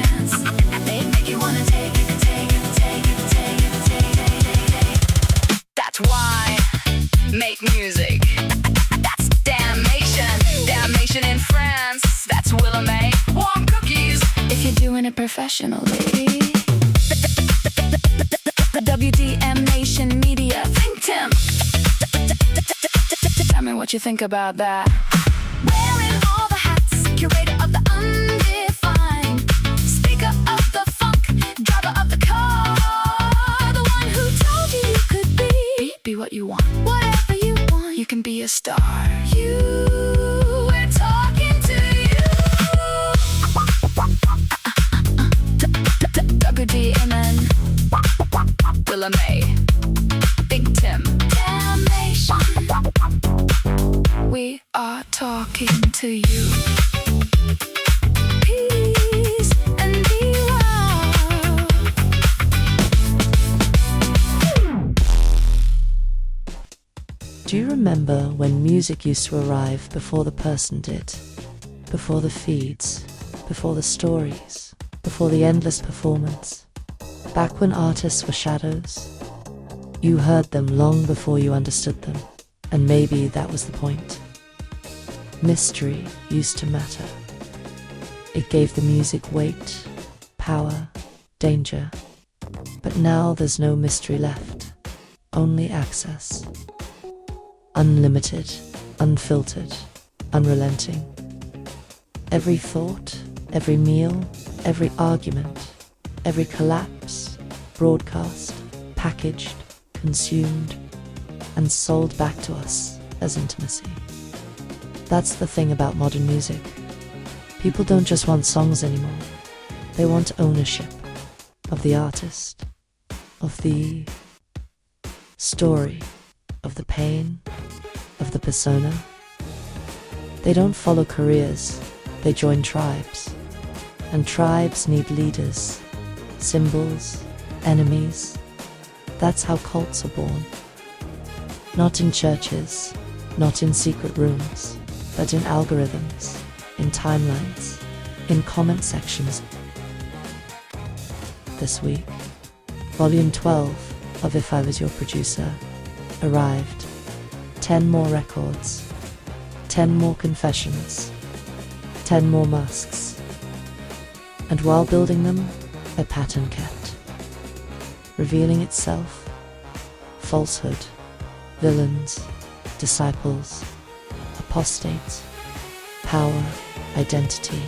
chance. They make you wanna take it, take it, take it, take it, take it, take it. That's why make music. That's damnation. Damnation in France. That's Willa May. Warm cookies. If you're doing it professionally. WDM Nation Media. ThinkTimm. Tell me what you think about that. Wearing all the hats, curator of the undefined, speaker of the funk, driver of the car, the one who told you you could be what you want. Whatever you want, you can be a star. We're talking to you. WDMN, Willa May, ThinkTimm, Damnation. We are talking to you. Peace and be well. Do you remember when music used to arrive before the person did? Before the feeds, before the stories, before the endless performance? Back when artists were shadows? You heard them long before you understood them, and maybe that was the point. Mystery used to matter. It gave the music weight, power, danger. But now there's no mystery left, only access. Unlimited, unfiltered, unrelenting. Every thought, every meal, every argument, every collapse, broadcast, packaged, consumed, and sold back to us as intimacy. That's the thing about modern music. People don't just want songs anymore. They want ownership of the artist, of the story, of the pain, of the persona. They don't follow careers, they join tribes. And tribes need leaders, symbols, enemies. That's how cults are born. Not in churches, not in secret rooms, but in algorithms, in timelines, in comment sections. This week, Volume 12 of If I Was Your Producer arrived. 10 more records, 10 more confessions, 10 more masks. And while building them, a pattern kept, revealing itself: falsehood, villains, disciples, apostates, power, identity,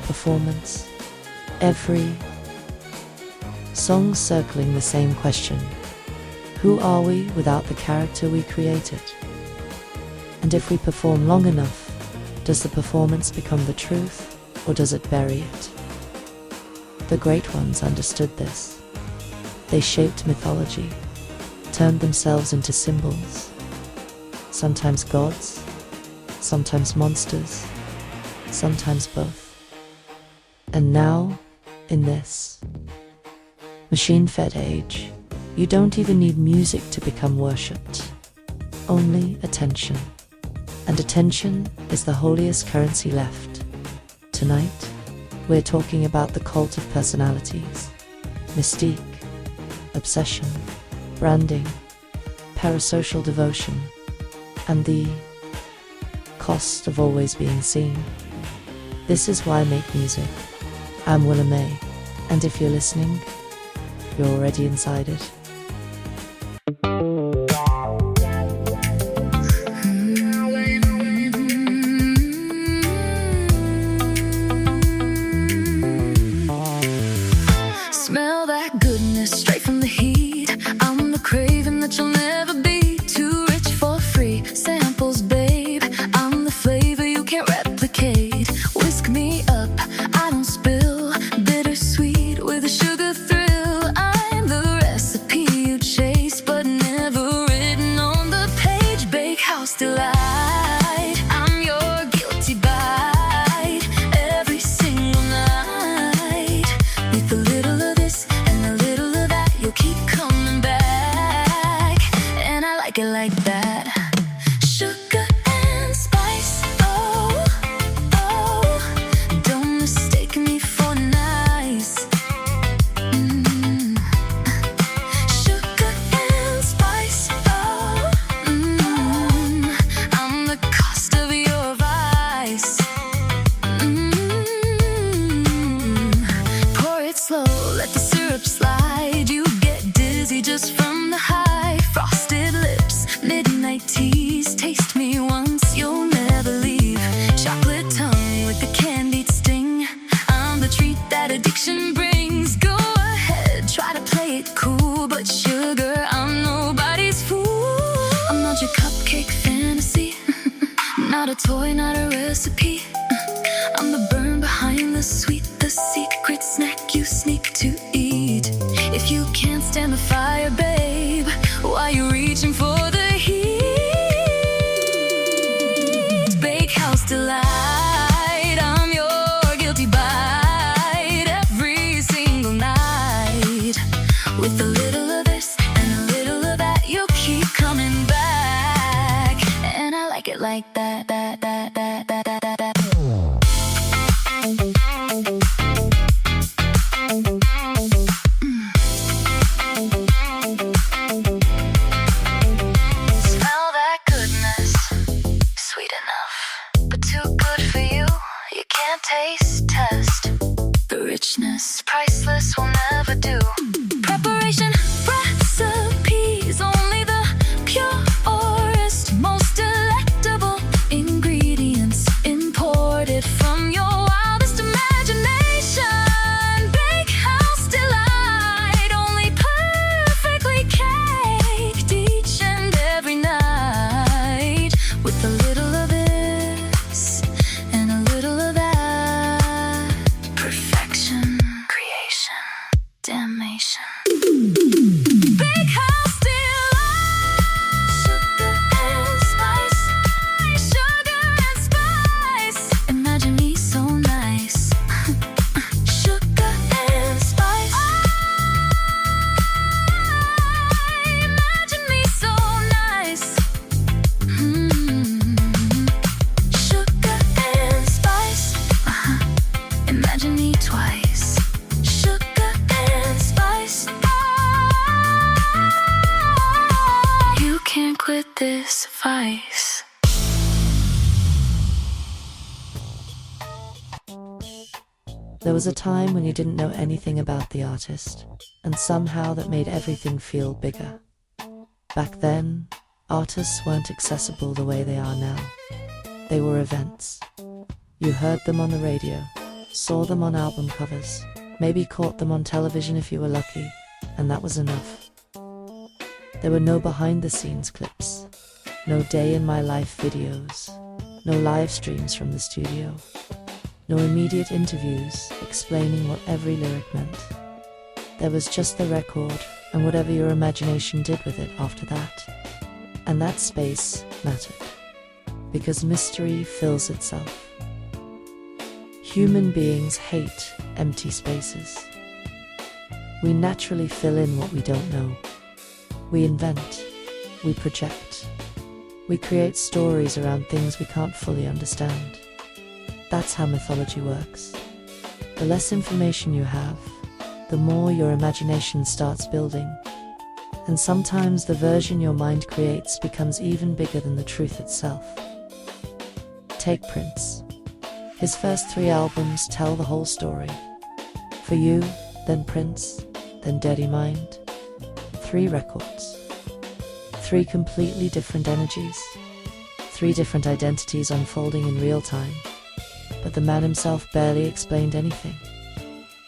performance. Every song circling the same question: who are we without the character we created? And if we perform long enough, does the performance become the truth, or does it bury it? The great ones understood this. They shaped mythology, turned themselves into symbols, sometimes gods, sometimes monsters, sometimes both. And now, in this machine-fed age, you don't even need music to become worshipped, only attention. And attention is the holiest currency left. Tonight, we're talking about the cult of personalities, mystique, obsession, branding, parasocial devotion, and the cost of always being seen. This is why I make music. I'm Willa May, and if you're listening, you're already inside it. Smell that goodness straight from the heat. I'm the craving that you'll never be. Too rich for free samples, babe. I'm the flavor you can't replicate. Whisk me up, I don't spill. Bittersweet with a sugar thrill. I'm the recipe addiction brings. Go ahead, try to play it cool, but sugar, I'm nobody's fool. I'm not your cupcake fantasy, not a toy, not a recipe. I'm the burn behind the sweet, the secret snack you sneak to eat. If you can't stand the fire, babe, why you reaching for the heat? Bakehouse delight, I'm your guilty bite every single night. With a little of this and a little of that, you'll keep coming back. And I like it like that. Smell that goodness, sweet enough, but too good for you. You can't taste test. The richness, priceless, will never do. Preparation recipes, only the purest, most delectable ingredients imported from your wildest imagination. Bakehouse delight, only perfectly caked each and every night. With a little of this and a little of that. Perfection, creation, damnation. Bakehouse delight. Sugar and spice. Sugar and spice. Imagine me so nice. Sugar and spice. Imagine me so nice. Sugar and spice. Imagine me twice. Sugar and spice. You can't quit this vice. There was a time when you didn't know anything about the artist, and somehow that made everything feel bigger. Back then, artists weren't accessible the way they are now. They were events. You heard them on the radio, saw them on album covers, maybe caught them on television if you were lucky, and that was enough. There were no behind-the-scenes clips, no day-in-my-life videos, no live streams from the studio, no immediate interviews explaining what every lyric meant. There was just the record and whatever your imagination did with it after that. And that space mattered, because mystery fills itself. Human beings hate empty spaces. We naturally fill in what we don't know. We invent, we project, we create stories around things we can't fully understand. That's how mythology works. The less information you have, the more your imagination starts building. And sometimes the version your mind creates becomes even bigger than the truth itself. Take Prince. His first 3 albums tell the whole story. For You, then Prince, then Dirty Mind. 3 records. 3 completely different energies. 3 different identities unfolding in real time. But the man himself barely explained anything.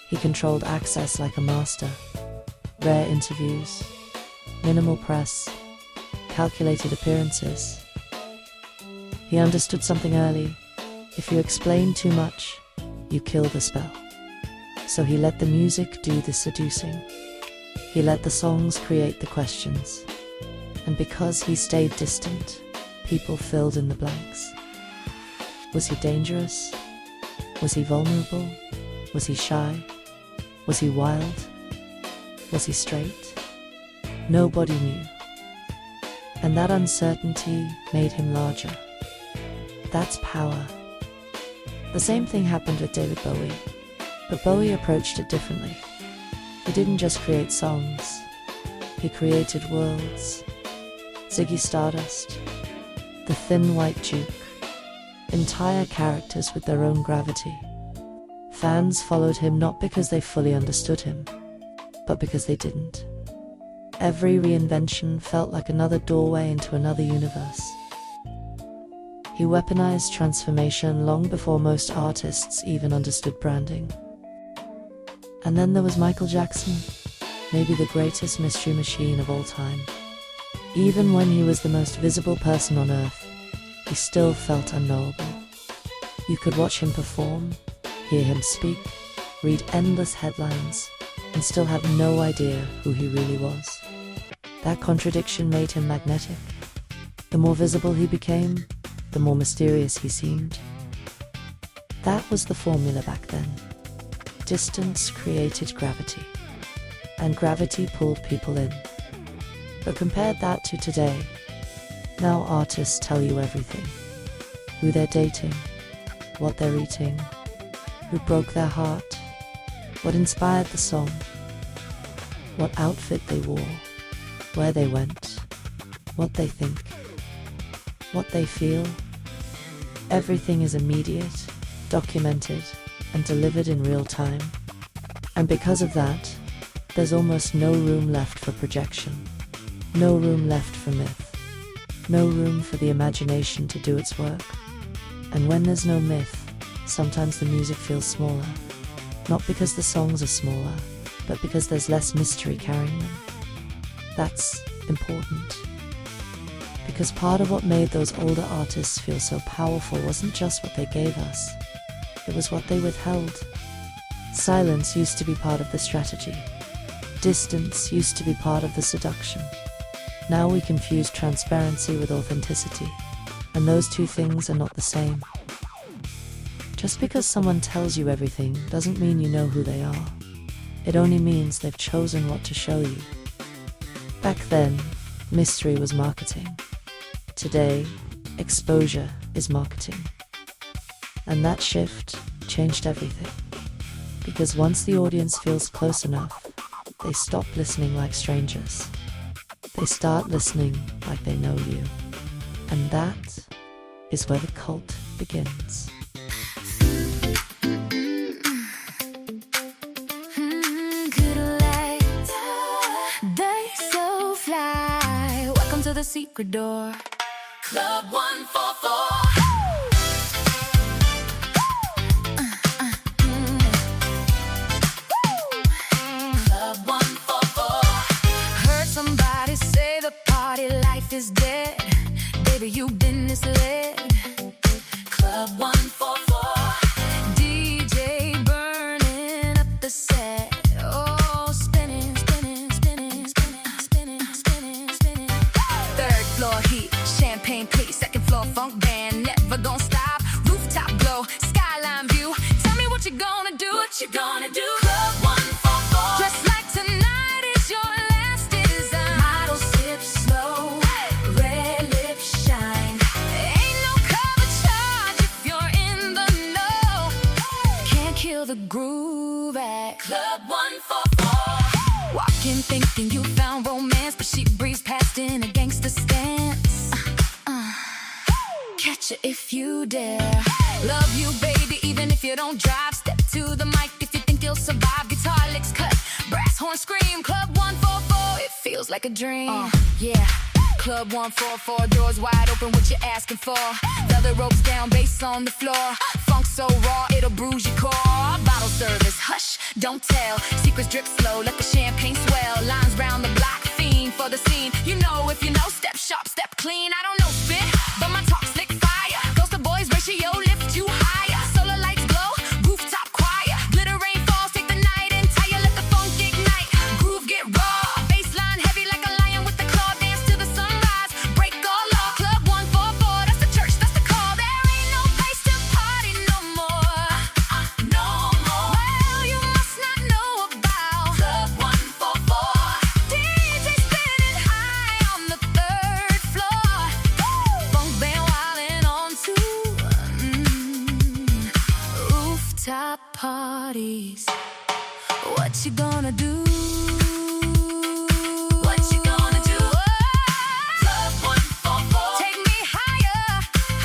He controlled access like a master. Rare interviews, minimal press, calculated appearances. He understood something early. If you explain too much, you kill the spell. So he let the music do the seducing. He let the songs create the questions. And because he stayed distant, people filled in the blanks. Was he dangerous? Was he vulnerable? Was he shy? Was he wild? Was he straight? Nobody knew. And that uncertainty made him larger. That's power. The same thing happened with David Bowie, but Bowie approached it differently. He didn't just create songs, he created worlds. Ziggy Stardust, the Thin White Duke, entire characters with their own gravity. Fans followed him not because they fully understood him, but because they didn't. Every reinvention felt like another doorway into another universe. He weaponized transformation long before most artists even understood branding. And then there was Michael Jackson, maybe the greatest mystery machine of all time. Even when he was the most visible person on earth, he still felt unknowable. You could watch him perform, hear him speak, read endless headlines, and still have no idea who he really was. That contradiction made him magnetic. The more visible he became, the more mysterious he seemed. That was the formula back then. Distance created gravity, and gravity pulled people in. But compare that to today. Now artists tell you everything. Who they're dating, what they're eating, who broke their heart, what inspired the song, what outfit they wore, where they went, what they think, what they feel. Everything is immediate, documented, and delivered in real time. And because of that, there's almost no room left for projection, no room left for myth, no room for the imagination to do its work. And when there's no myth, sometimes the music feels smaller, not because the songs are smaller, but because there's less mystery carrying them. That's important. Because part of what made those older artists feel so powerful wasn't just what they gave us, it was what they withheld. Silence used to be part of the strategy. Distance used to be part of the seduction. Now we confuse transparency with authenticity, and those two things are not the same. Just because someone tells you everything doesn't mean you know who they are. It only means they've chosen what to show you. Back then, mystery was marketing. Today, exposure is marketing. And that shift changed everything. Because once the audience feels close enough, they stop listening like strangers. They start listening like they know you. And that is where the cult begins. The secret door, Club 144. Club 144. Heard somebody say the party life is dead. Baby, you've been misled. Club 144. DJ burning up the set. Oh, spinning, spinning, spinning, spinning, spinning, spinning, spinning. Third floor heat, champagne pace, second floor funk band, never gonna stop. Rooftop glow, skyline view. Tell me what you gonna do, what you gonna do. Club 144. Just like tonight is your last design. Model sip slow, red lips shine. Ain't no cover charge if you're in the know. Can't kill the groove at Club 144. Walking thinking you found romance, but she breezed past in a gangster stance. Catch it if you dare. Love you, baby, even if you don't drive. Step to the mic if you think you'll survive. Guitar licks cut, brass horn scream. Club 144, it feels like a dream. Yeah. Club 144, doors wide open, what you asking for? Leather ropes down, bass on the floor. Funk so raw, it'll bruise your core. Bottle service, hush, don't tell. Secrets drip slow, let the champagne swell. Lines round the block, fiend for the scene. You know if you know, step sharp, step clean. I don't know spit, but my talk slick fire. Goes to boys ratio, lift you higher. Solar lights glow, rooftop choir. Glitter rain falls, take the night entire. Let the funk ignite, groove get raw. Baseline heavy like a lion with the claw. Dance to the sunrise, break all law. Club 144, that's the church, that's the call. There ain't no place to party no more. No more. Well, you must not know about Club 144. DJ spinning high on the third floor. Funk band wildin' on two. Rooftop parties. What you gonna do? What you gonna do? Club 144. Take me higher,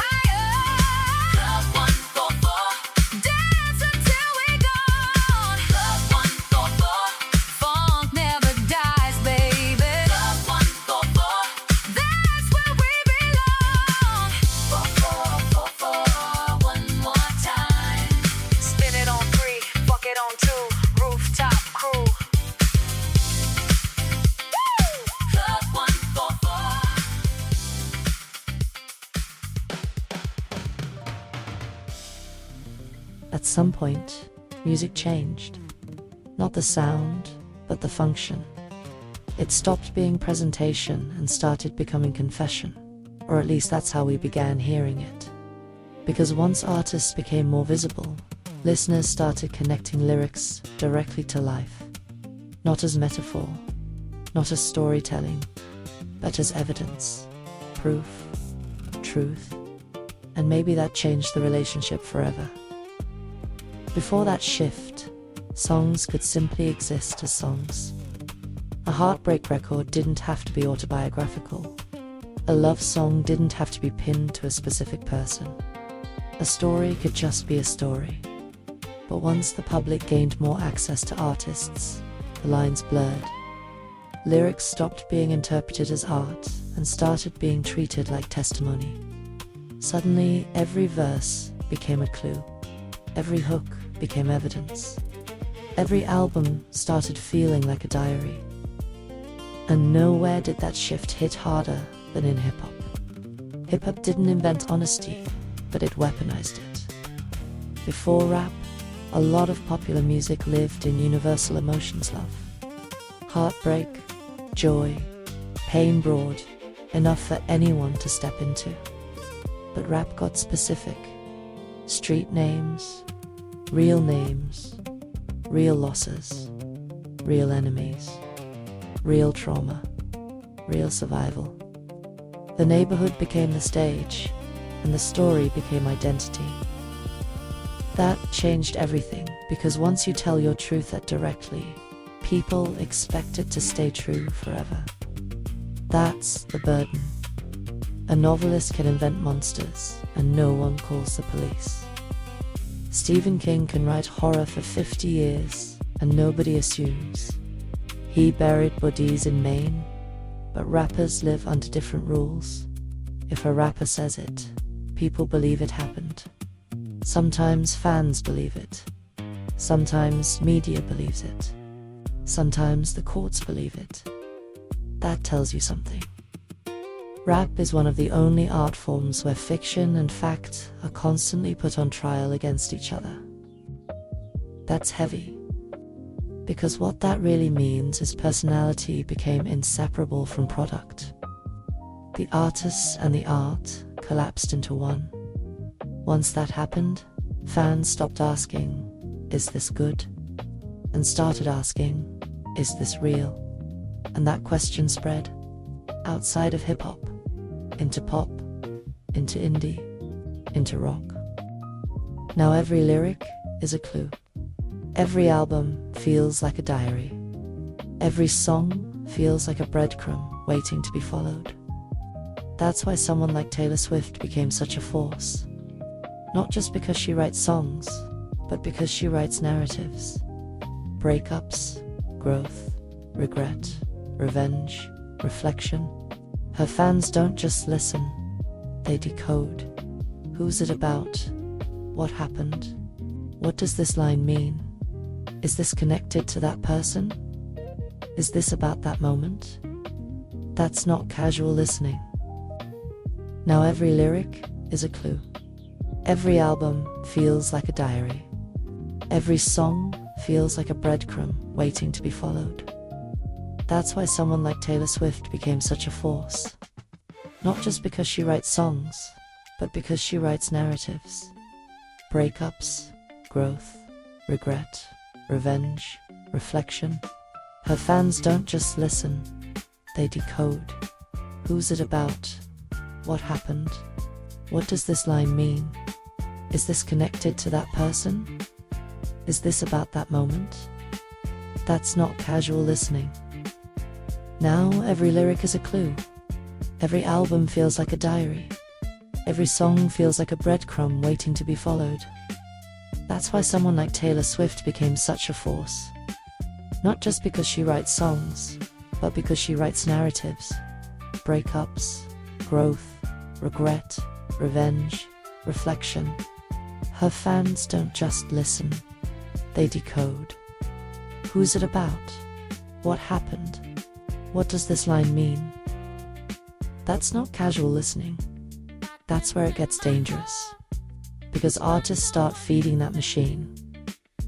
higher. Club 144. Dance until we're gone. Club 144. Funk never dies, baby. Club 144. That's where we belong. 4444, one more time. Spin it on 3, fuck it on 2. Rooftop some point, music changed. Not the sound, but the function. It stopped being presentation and started becoming confession, or at least that's how we began hearing it. Because once artists became more visible, listeners started connecting lyrics directly to life. Not as metaphor, not as storytelling, but as evidence, proof, truth, and maybe that changed the relationship forever. Before that shift, songs could simply exist as songs. A heartbreak record didn't have to be autobiographical. A love song didn't have to be pinned to a specific person. A story could just be a story. But once the public gained more access to artists, the lines blurred. Lyrics stopped being interpreted as art and started being treated like testimony. Suddenly, every verse became a clue. Every hook became evidence. Every album started feeling like a diary. And nowhere did that shift hit harder than in hip-hop. Hip-hop didn't invent honesty, but it weaponized it. Before rap, a lot of popular music lived in universal emotions: love, heartbreak, joy, pain, broad, enough for anyone to step into. But rap got specific. Street names, real losses, real enemies, real trauma, real survival. The neighborhood became the stage, and the story became identity. That changed everything, because once you tell your truth that directly, people expect it to stay true forever. That's the burden. A novelist can invent monsters, and no one calls the police. Stephen King can write horror for 50 years, and nobody assumes. He buried bodies in Maine, but rappers live under different rules. If a rapper says it, people believe it happened. Sometimes fans believe it. Sometimes media believes it. Sometimes the courts believe it. That tells you something. Rap is one of the only art forms where fiction and fact are constantly put on trial against each other. That's heavy. Because what that really means is personality became inseparable from product. The artists and the art collapsed into one. Once that happened, fans stopped asking, "Is this good?" and started asking, "Is this real?" And that question spread outside of hip-hop, into pop, into indie, into rock. Now every lyric is a clue. Every album feels like a diary. Every song feels like a breadcrumb waiting to be followed. That's why someone like Taylor Swift became such a force. Not just because she writes songs, but because she writes narratives. Breakups, growth, regret, revenge, reflection. Her fans don't just listen, they decode. Who's it about? What happened? What does this line mean? Is this connected to that person? Is this about that moment? That's not casual listening. Now every lyric is a clue. Every album feels like a diary. Every song feels like a breadcrumb waiting to be followed. That's why someone like Taylor Swift became such a force. Not just because she writes songs, but because she writes narratives. Breakups, growth, regret, revenge, reflection. Her fans don't just listen, they decode. Who's it about? What happened? What does this line mean? Is this connected to that person? Is this about that moment? That's not casual listening. Now every lyric is a clue. Every album feels like a diary. Every song feels like a breadcrumb waiting to be followed. That's why someone like Taylor Swift became such a force. Not just because she writes songs, but because she writes narratives. Breakups, growth, regret, revenge, reflection. Her fans don't just listen, they decode. Who's it about? What happened? What does this line mean? That's not casual listening. That's where it gets dangerous. Because artists start feeding that machine,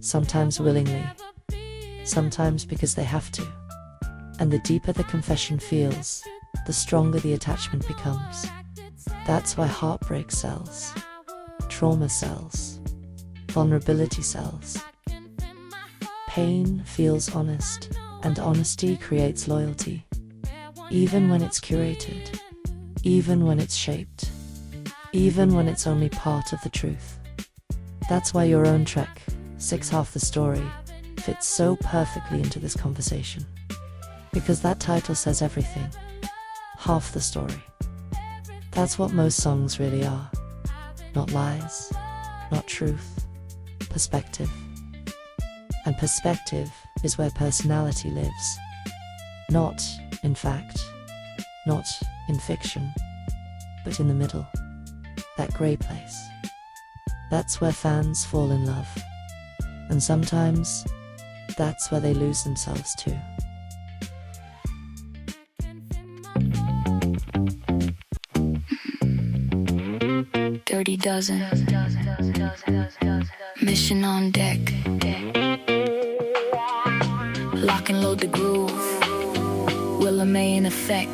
sometimes willingly, sometimes because they have to. And the deeper the confession feels, the stronger the attachment becomes. That's why heartbreak sells, trauma sells, vulnerability sells. Pain feels honest, and honesty creates loyalty. Even when it's curated, even when it's shaped, even when it's only part of the truth. That's why your own track, 6 Half the Story, fits so perfectly into this conversation. Because that title says everything. Half the story. That's what most songs really are. Not lies, not truth, perspective. And perspective is where personality lives. Not in fact, not in fiction, but in the middle. That grey place. That's where fans fall in love. And sometimes, that's where they lose themselves too. Dirty Dozen. Mission on deck. Lock and load the groove. Willa May in effect.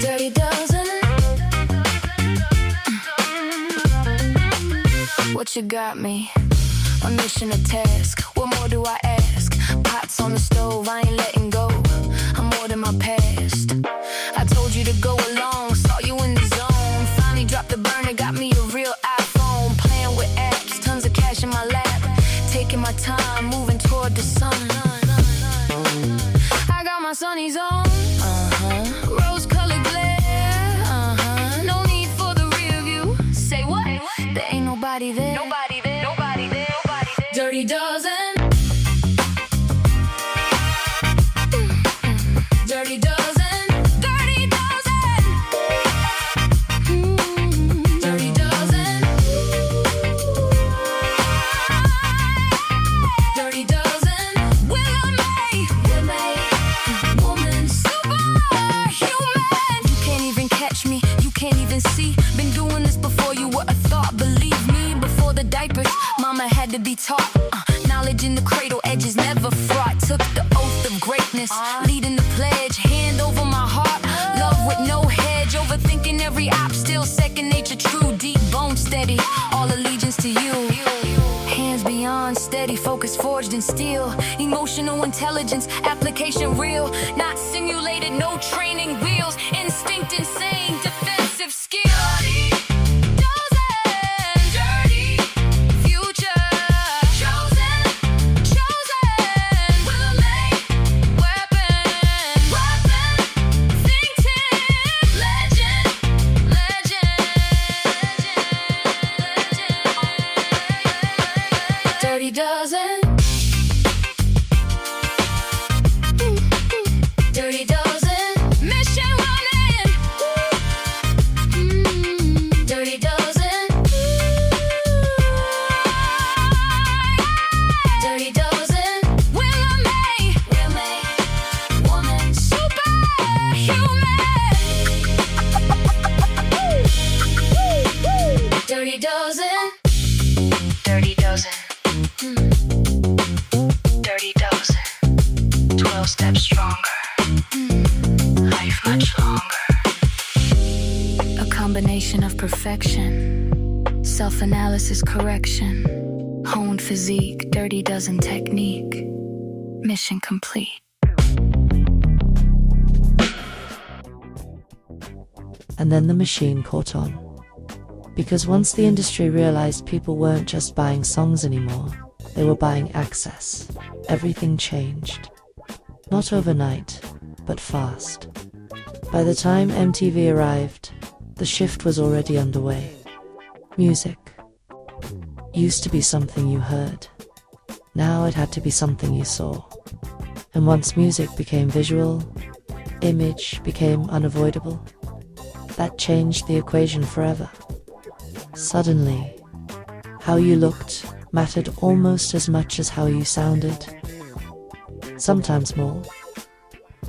Dirty Dozen. What you got me? A mission, a task. What more do I ask? Pots on the stove, I ain't letting go. I'm more than my past. I told you to go along, saw you in the zone. Finally dropped the burner, got me a real iPhone. Playing with apps, tons of cash in my lap. Taking my time, moving toward the sun. I got my sunnies on. Rose-colored glare. No need for the rear view. Say what? There ain't nobody there. Nobody there. Nobody there. Nobody there. Dirty Dozen. Dirty Dozen. Dirty Dozen. Dirty Dozen. Dirty Dozen. Willa May. Woman. Superhuman. You can't even catch me. You can't even see. Been doing this before you were a thought. Believe me, before the diapers, mama had to be taught. Knowledge in the cradle, edges never fraught. Took the oath of greatness, leading the pledge. Hand over my heart, love with no hedge. Overthinking every op, still second nature. True, deep, bone steady. All allegiance to you. Hands beyond steady, focus forged in steel. Emotional intelligence, application real. Not simulated, no training wheels. Instinct insane, defensive skill. Dirty Dozen. Dirty Dozen. Mission running. Dirty Dozen. Dirty Dozen. Willa May. Woman. Superhuman. Dirty Dozen. Dirty Dozen. Dirty Dozen. 12 steps stronger. Life much longer. A combination of perfection, self-analysis correction, honed physique, Dirty Dozen technique. Mission complete. And then the machine caught on. Because once the industry realized people weren't just buying songs anymore, they were buying access. Everything changed. Not overnight, but fast. By the time MTV arrived, the shift was already underway. Music used to be something you heard. Now it had to be something you saw. And once music became visual, image became unavoidable. That changed the equation forever. Suddenly, How you looked mattered almost as much as how you sounded. Sometimes more.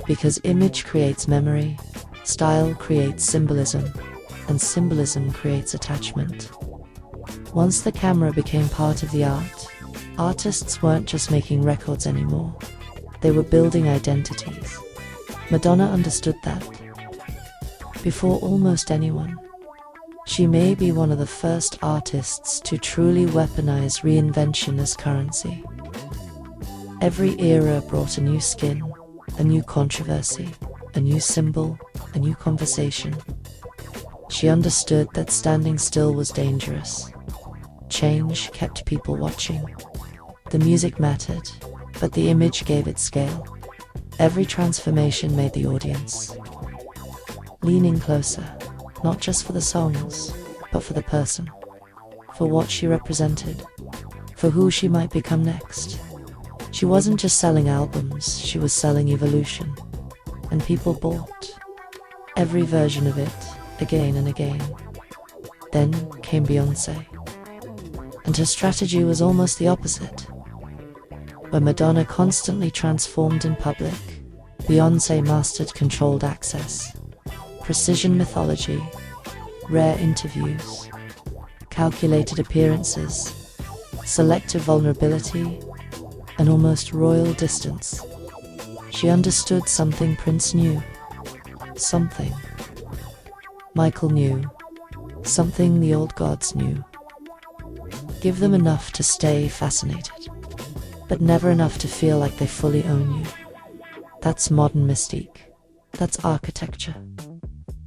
Because image creates memory, style creates symbolism, and symbolism creates attachment. Once the camera became part of the art, artists weren't just making records anymore. They were building identities. Madonna understood that. Before almost anyone. She may be one of the first artists to truly weaponize reinvention as currency. Every era brought a new skin, a new controversy, a new symbol, a new conversation. She understood that standing still was dangerous. Change kept people watching. The music mattered, but the image gave it scale. Every transformation made the audience leaning closer, not just for the songs, but for the person, for what she represented, for who she might become next. She wasn't just selling albums, she was selling evolution. And people bought every version of it, again and again. Then came Beyoncé. And her strategy was almost the opposite. Where Madonna constantly transformed in public, Beyoncé mastered controlled access, precision mythology, rare interviews, calculated appearances, selective vulnerability, and almost royal distance. She understood something Prince knew. Something Michael knew. Something the old gods knew. Give them enough to stay fascinated, but never enough to feel like they fully own you. That's modern mystique. That's architecture.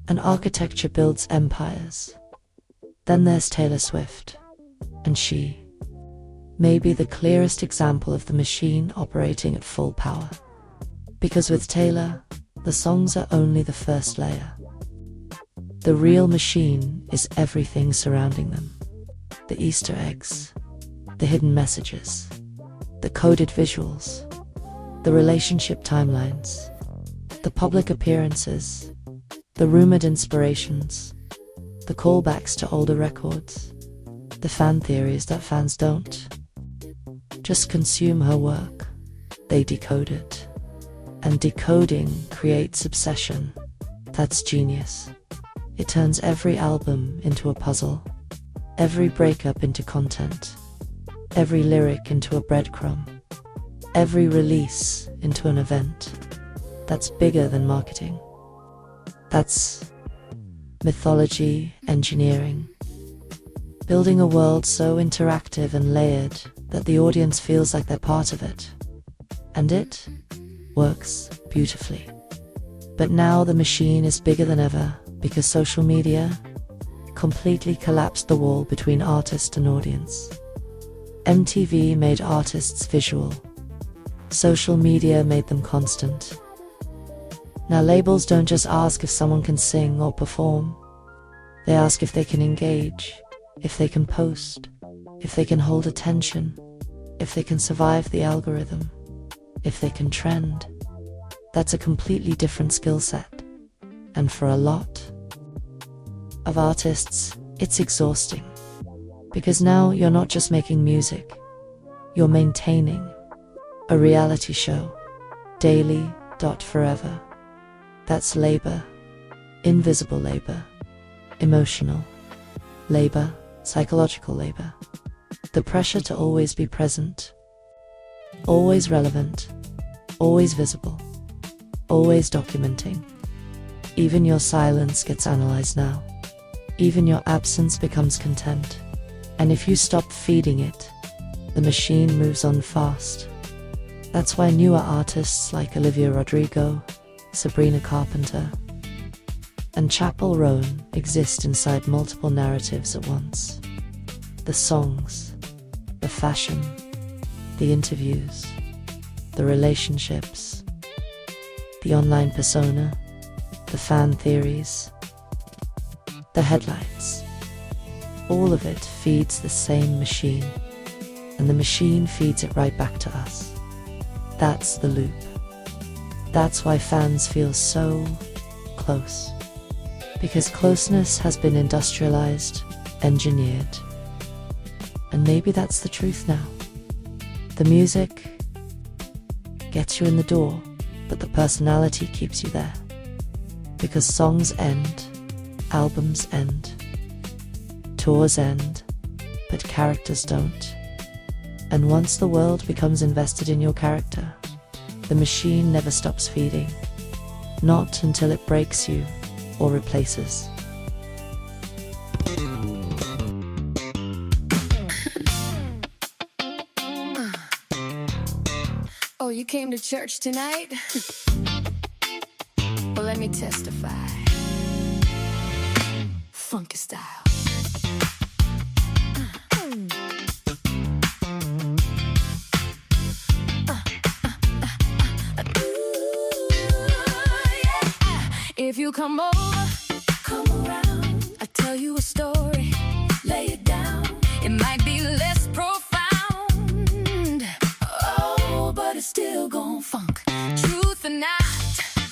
And architecture builds empires. Then there's Taylor Swift. And she may be the clearest example of the machine operating at full power. Because with Taylor, the songs are only the first layer. The real machine is everything surrounding them. The Easter eggs, the hidden messages, the coded visuals, the relationship timelines, the public appearances, the rumored inspirations, the callbacks to older records, the fan theories that fans don't just consume her work. They decode it. And decoding creates obsession. That's genius. It turns every album into a puzzle, every breakup into content, every lyric into a breadcrumb, every release into an event. That's bigger than marketing. That's mythology engineering. Building a world so interactive and layered that the audience feels like they're part of it. And it works beautifully. But now the machine is bigger than ever because social media completely collapsed the wall between artist and audience. MTV made artists visual. Social media made them constant. Now labels don't just ask if someone can sing or perform. They ask if they can engage, if they can post, if they can hold attention, if they can survive the algorithm, if they can trend. That's a completely different skill set. And for a lot of artists, it's exhausting. Because now you're not just making music, you're maintaining a reality show, daily, forever. That's labor, invisible labor, emotional labor, psychological labor. The pressure to always be present, always relevant, always visible, always documenting. Even your silence gets analyzed now. Even your absence becomes content. And if you stop feeding it, the machine moves on fast. That's why newer artists like Olivia Rodrigo, Sabrina Carpenter, and Chappell Roan exist inside multiple narratives at once. The songs, the fashion, the interviews, the relationships, the online persona, the fan theories, the headlights. All of it feeds the same machine, and the machine feeds it right back to us. That's the loop. That's why fans feel so close. Because closeness has been industrialized, engineered, And maybe that's the truth now. The music gets you in the door, but the personality keeps you there. Because songs end, albums end, tours end, but characters don't. And once the world becomes invested in your character, the machine never stops feeding. Not until it breaks you or replaces. Oh, you came to church tonight? Well, let me testify. Funky style. If you come over, come around, I tell you a story, lay it down. It might be less profound, oh, but it's still gon' funk. Truth or not,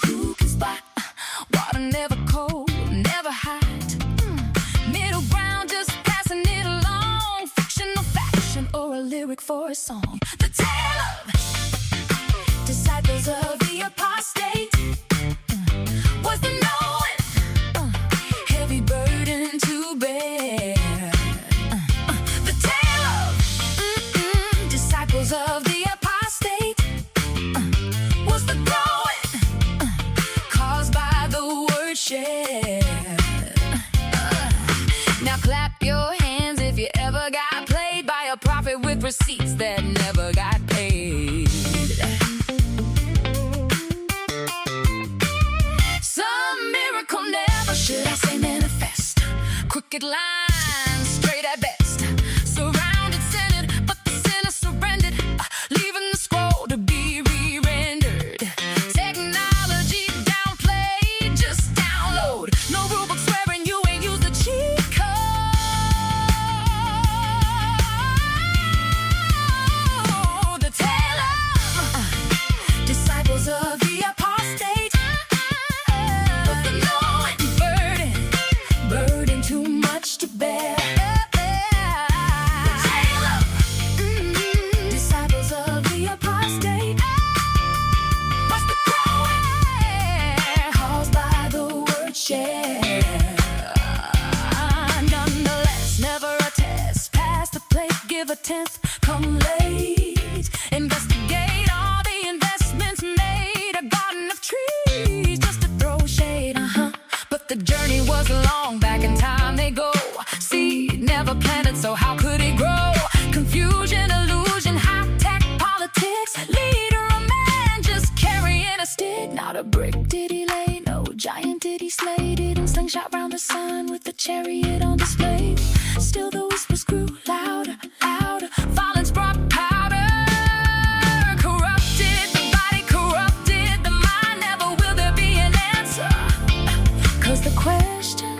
who can spot? Water never cold, never hot. Middle ground, just passing it along. Fictional faction or a lyric for a song. The tale of disciples of the apostate. Was the knowing heavy burden to bear? The tale of disciples of the apostate was the growing caused by the word share. Now clap your hands if you ever got played by a prophet with receipts that never got paid. Should I say manifest? Crooked lines, straight at best. Surrounded, centered, but the sinner surrendered, leaving the scroll to be re-rendered. Technology downplayed, just download. No rule book swearing you ain't used the cheat code. The tale of disciples of the apostate. To bear. The tale of disciples of the apostate was the growing caused by the word share. Nonetheless, never a test. Pass the plate, give a tenth, come late. Investigate all the investments made. A garden of trees just to throw shade. But the journey was long, back in time they go. Seed never planted, so how could it grow? Confusion, illusion, high-tech politics. Leader, a man just carrying a stick. Not a brick did he lay, no giant did he slay. Didn't slingshot round the sun with the chariot on display. Still the whispers grew louder, louder. Violence brought powder. Corrupted the body, corrupted the mind. Never will there be an answer, 'cause the question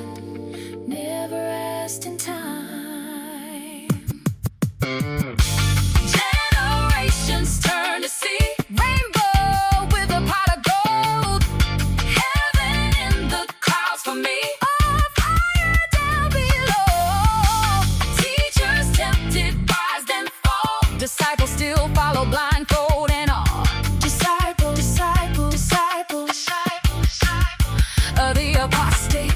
never asked in time. Generations turn to see rainbow with a pot of gold. Heaven in the clouds for me, or fire down below. Teachers tempted, rise then fall. Disciples still follow blindfold and all. Disciple, disciple, disciple, disciple, disciple of the apostate.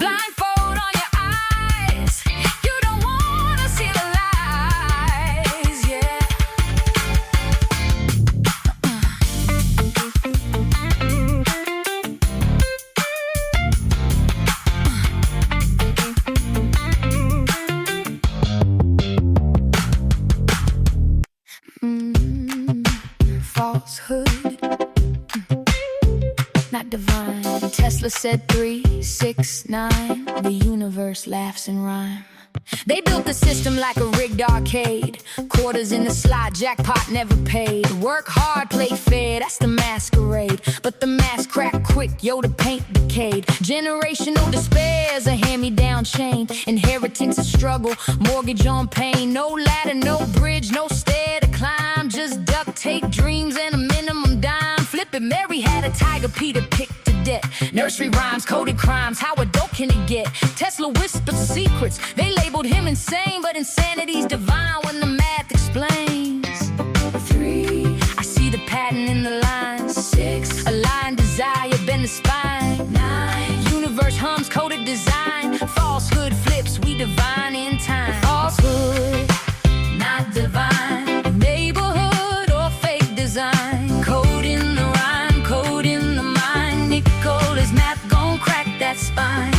Blindfold on your eyes, you don't wanna see the lies, yeah. Falsehood, not divine. Tesla said 3, 6, 9. The universe laughs in rhyme. They built the system like a rigged arcade. Quarters in the slot, jackpot never paid. Work hard, play fair, that's the masquerade. But the mask cracked quick, yo, the paint decayed. Generational despair's a hand-me-down chain. Inheritance of struggle, mortgage on pain. No ladder, no bridge, no stair to climb. Just duct tape dreams and a minimum dime. Flippin' Mary had a tiger, Peter picked to death. Nursery rhymes, coded crimes, how adult can it get? Tesla whispered secrets. They labeled him insane, but insanity's divine when the math explains. 3, I see the pattern in the lines. 6, aligned desire, bend the spine. 9, universe hums, coded design. Falsehood flips, we divine in time. Falsehood, not divine. Neighborhood or fake design. Code in the rhyme, code in the mind. Nickel is math, gon' crack that spine.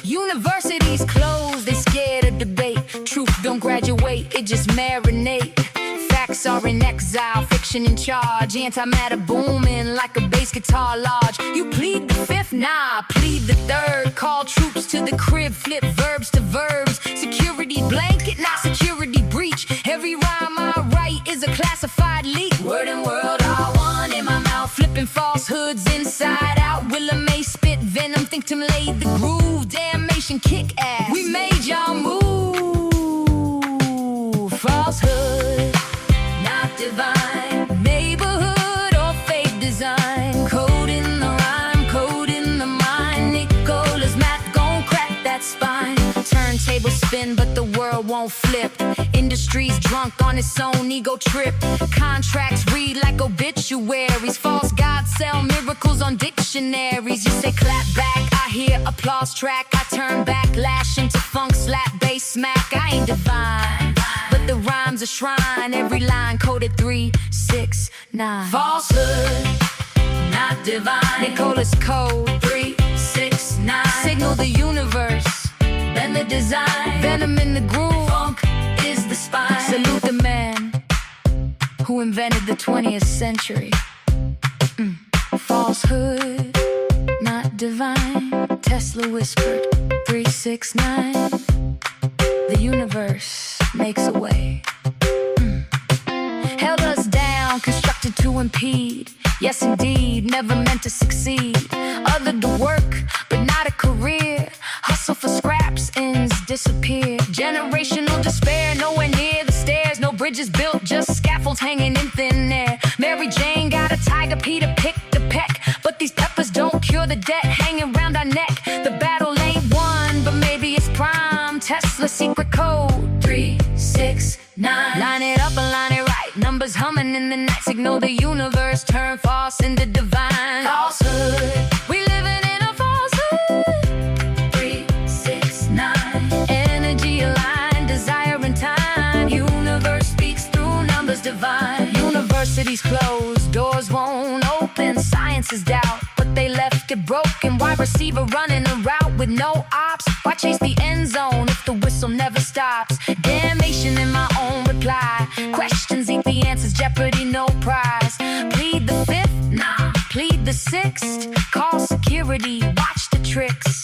Universities closed, they scared of debate. Truth don't graduate, it just marinate. Facts are in exile, fiction in charge. Antimatter booming like a bass guitar lodge. You plead the fifth, nah, plead the third. Call troops to the crib, flip verbs to verbs. Security blanket, not security breach. Every rhyme I write is a classified leak. Word and world all one in my mouth, flipping falsehoods inside out. Willa May spit venom, ThinkTimm laid the groove. Damnation kick ass, we made y'all move. Falsehood, not divine. Neighborhood or fake design. Code in the rhyme, code in the mind. Nickel is math, gon' crack that spine. Turntable spin, but the world won't flip. Industry's drunk on its own ego trip. Contracts read like obituaries. False gods sell miracles on dictionaries. You say clap back, I hear applause track. I turn backlash into funk slap bass smack. I ain't divine, but the rhyme's a shrine. Every line coded 3, 6, 9. Falsehood, not divine. Nicola's code 3, 6, 9. Signal the universe, bend the design. Venom in the groove, funk is the spine. Salute the man who invented the 20th century. Falsehood, not divine. Tesla whispered 3, 6, 9. The universe makes a way. Held us down, constructed to impede. Yes, indeed, never meant to succeed. Othered to work, but not a career. Hustle for scraps, ends disappear. Generational despair, nowhere near the stairs. No bridges built, just scaffolds hanging in thin air. Mary Jane got a tiger, Peter picked a peck. But these peppers don't cure the debt hanging round our neck. The battle ain't won, but maybe it's prime. Tesla secret code 3, 6, 9. Line it up and line it right. Numbers humming in the night. Signal the universe, turn false into divine. Falsehood, we living in a falsehood. 3, 6, 9. Energy aligned, desire and time. Universe speaks through numbers divine. Universities closed, doors won't open. Science is doubt, but they left it broken. Why receiver running a route with no ops? Why chase the end zone if the whistle never stops? Damnation in my own reply. Questions eat the answers, jeopardy, no prize. Plead the fifth, nah, plead the sixth. Call security, watch the tricks.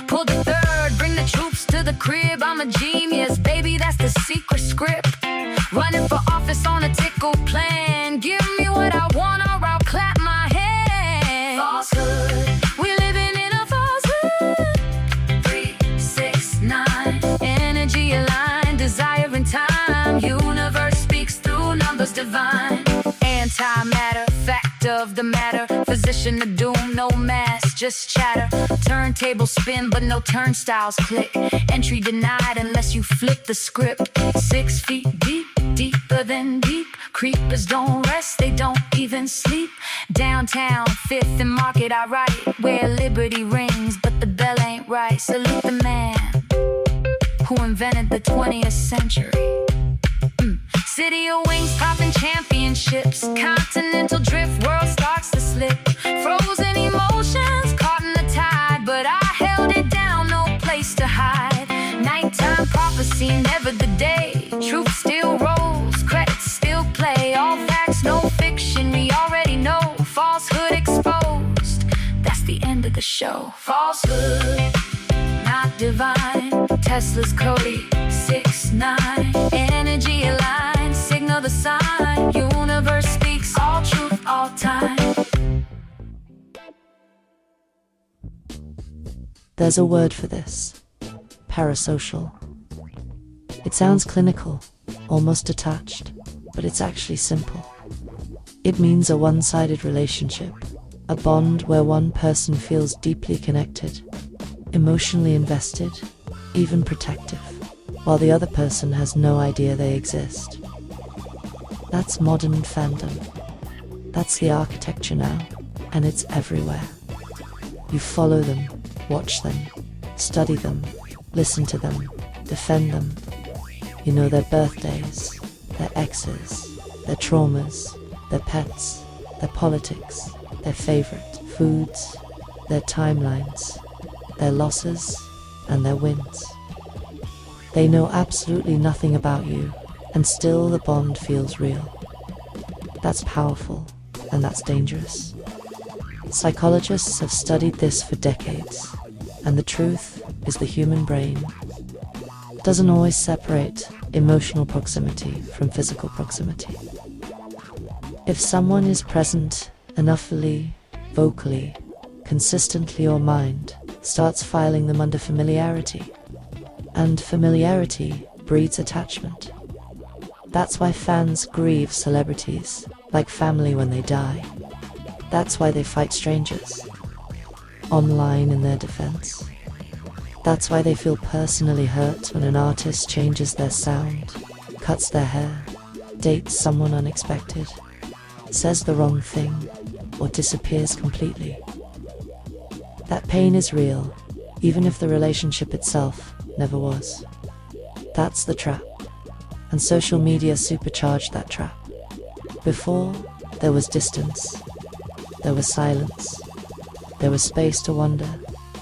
Pull the third, bring the troops to the crib. I'm a genius, baby, that's the secret script. Running for office on a tickle plan. Give me what I want or I'll clap my hands. Falsehood, we living in a falsehood. 3, 6, 9. Energy aligned, desire and time. Universe speaks through numbers divine. Antimatter, fact of the matter. Physician of doom, no mask, just chatter. Turntable spin, but no turnstiles click. Entry denied unless you flip the script. 6 feet deep, deeper than deep. Creepers don't rest, they don't even sleep. Downtown, 5th and Market, I write. Where liberty rings, but the bell ain't right. Salute the man who invented the 20th century. City of wings, popping championships. Continental drift, world starts to slip. Frozen emotions, caught in the tide. But I held it down, no place to hide. Nighttime prophecy, never the day. Truth still rolls, credits still play. All facts, no fiction, we already know. Falsehood exposed, that's the end of the show. Falsehood, not divine. Tesla's Cody, 6, 9. Energy aligned, signal the sign. Universe speaks all truth, all time. There's a word for this. Parasocial. It sounds clinical, almost detached, but it's actually simple. It means a one-sided relationship, A bond where one person feels deeply connected, emotionally invested, even protective, while the other person has no idea they exist. That's modern fandom. That's the architecture now, and it's everywhere. You follow them, watch them, study them, listen to them, defend them. You know their birthdays, their exes, their traumas, their pets, their politics, their favorite foods, their timelines, their losses, and their wins. They know absolutely nothing about you, and still the bond feels real. That's powerful, and that's dangerous. Psychologists have studied this for decades, and the truth is the human brain doesn't always separate emotional proximity from physical proximity. If someone is present enoughly, vocally, consistently, your mind starts filing them under familiarity, and familiarity breeds attachment. That's why fans grieve celebrities like family when they die. That's why they fight strangers online in their defense. That's why they feel personally hurt when an artist changes their sound, cuts their hair, dates someone unexpected, says the wrong thing, or disappears completely. That pain is real, even if the relationship itself never was. That's the trap, and social media supercharged that trap. Before, there was distance, there was silence, there was space to wonder,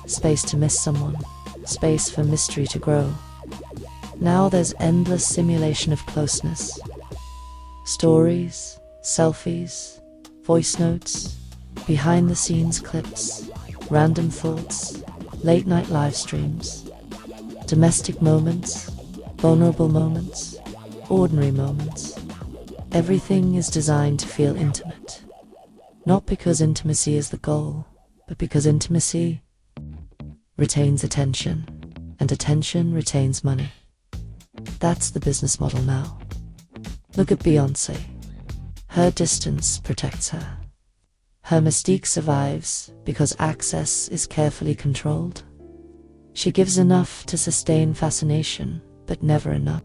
space to miss someone, space for mystery to grow. Now there's endless simulation of closeness. Stories, selfies, voice notes, behind-the-scenes clips, random thoughts, late-night live streams, domestic moments, vulnerable moments, ordinary moments. Everything is designed to feel intimate. Not because intimacy is the goal, but because intimacy retains attention, and attention retains money. That's the business model now. Look at Beyoncé. Her distance protects her. Her mystique survives because access is carefully controlled. She gives enough to sustain fascination, but never enough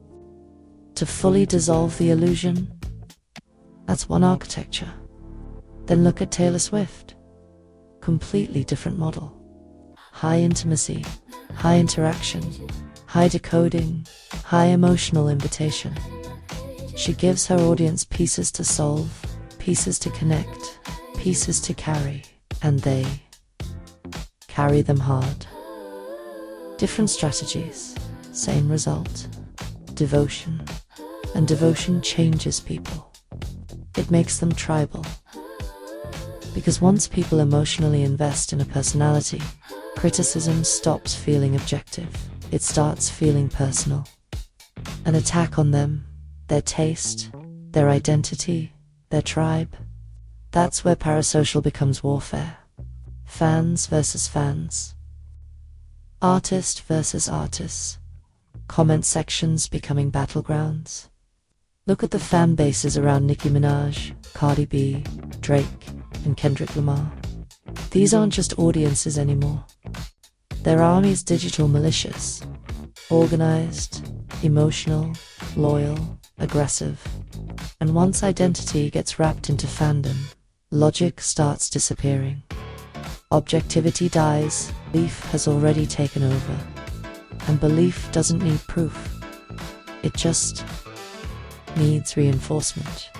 to fully dissolve the illusion. That's one architecture. Then look at Taylor Swift. Completely different model. High intimacy, high interaction, high decoding, high emotional invitation. She gives her audience pieces to solve, pieces to connect, pieces to carry, and they carry them hard. Different strategies, same result. Devotion. And devotion changes people. It makes them tribal. Because once people emotionally invest in a personality, criticism stops feeling objective. It starts feeling personal. An attack on them, their taste, their identity, their tribe. That's where parasocial becomes warfare. Fans versus fans. Artist versus artists. Comment sections becoming battlegrounds. Look at the fan bases around Nicki Minaj, Cardi B, Drake, and Kendrick Lamar. These aren't just audiences anymore. They're armies, digital militias. Organized, emotional, loyal, aggressive. And once identity gets wrapped into fandom, logic starts disappearing. Objectivity dies, belief has already taken over. And belief doesn't need proof. It just needs reinforcement.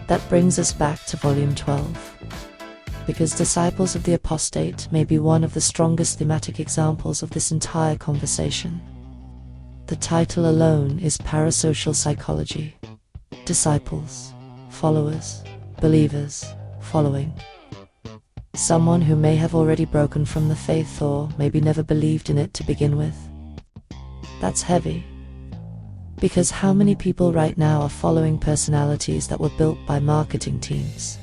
That brings us back to volume 12. Because Disciples of the Apostate may be one of the strongest thematic examples of this entire conversation. The title alone is parasocial psychology. Disciples, followers, believers, following. Someone who may have already broken from the faith or maybe never believed in it to begin with. That's heavy. Because how many people right now are following personalities that were built by marketing teams?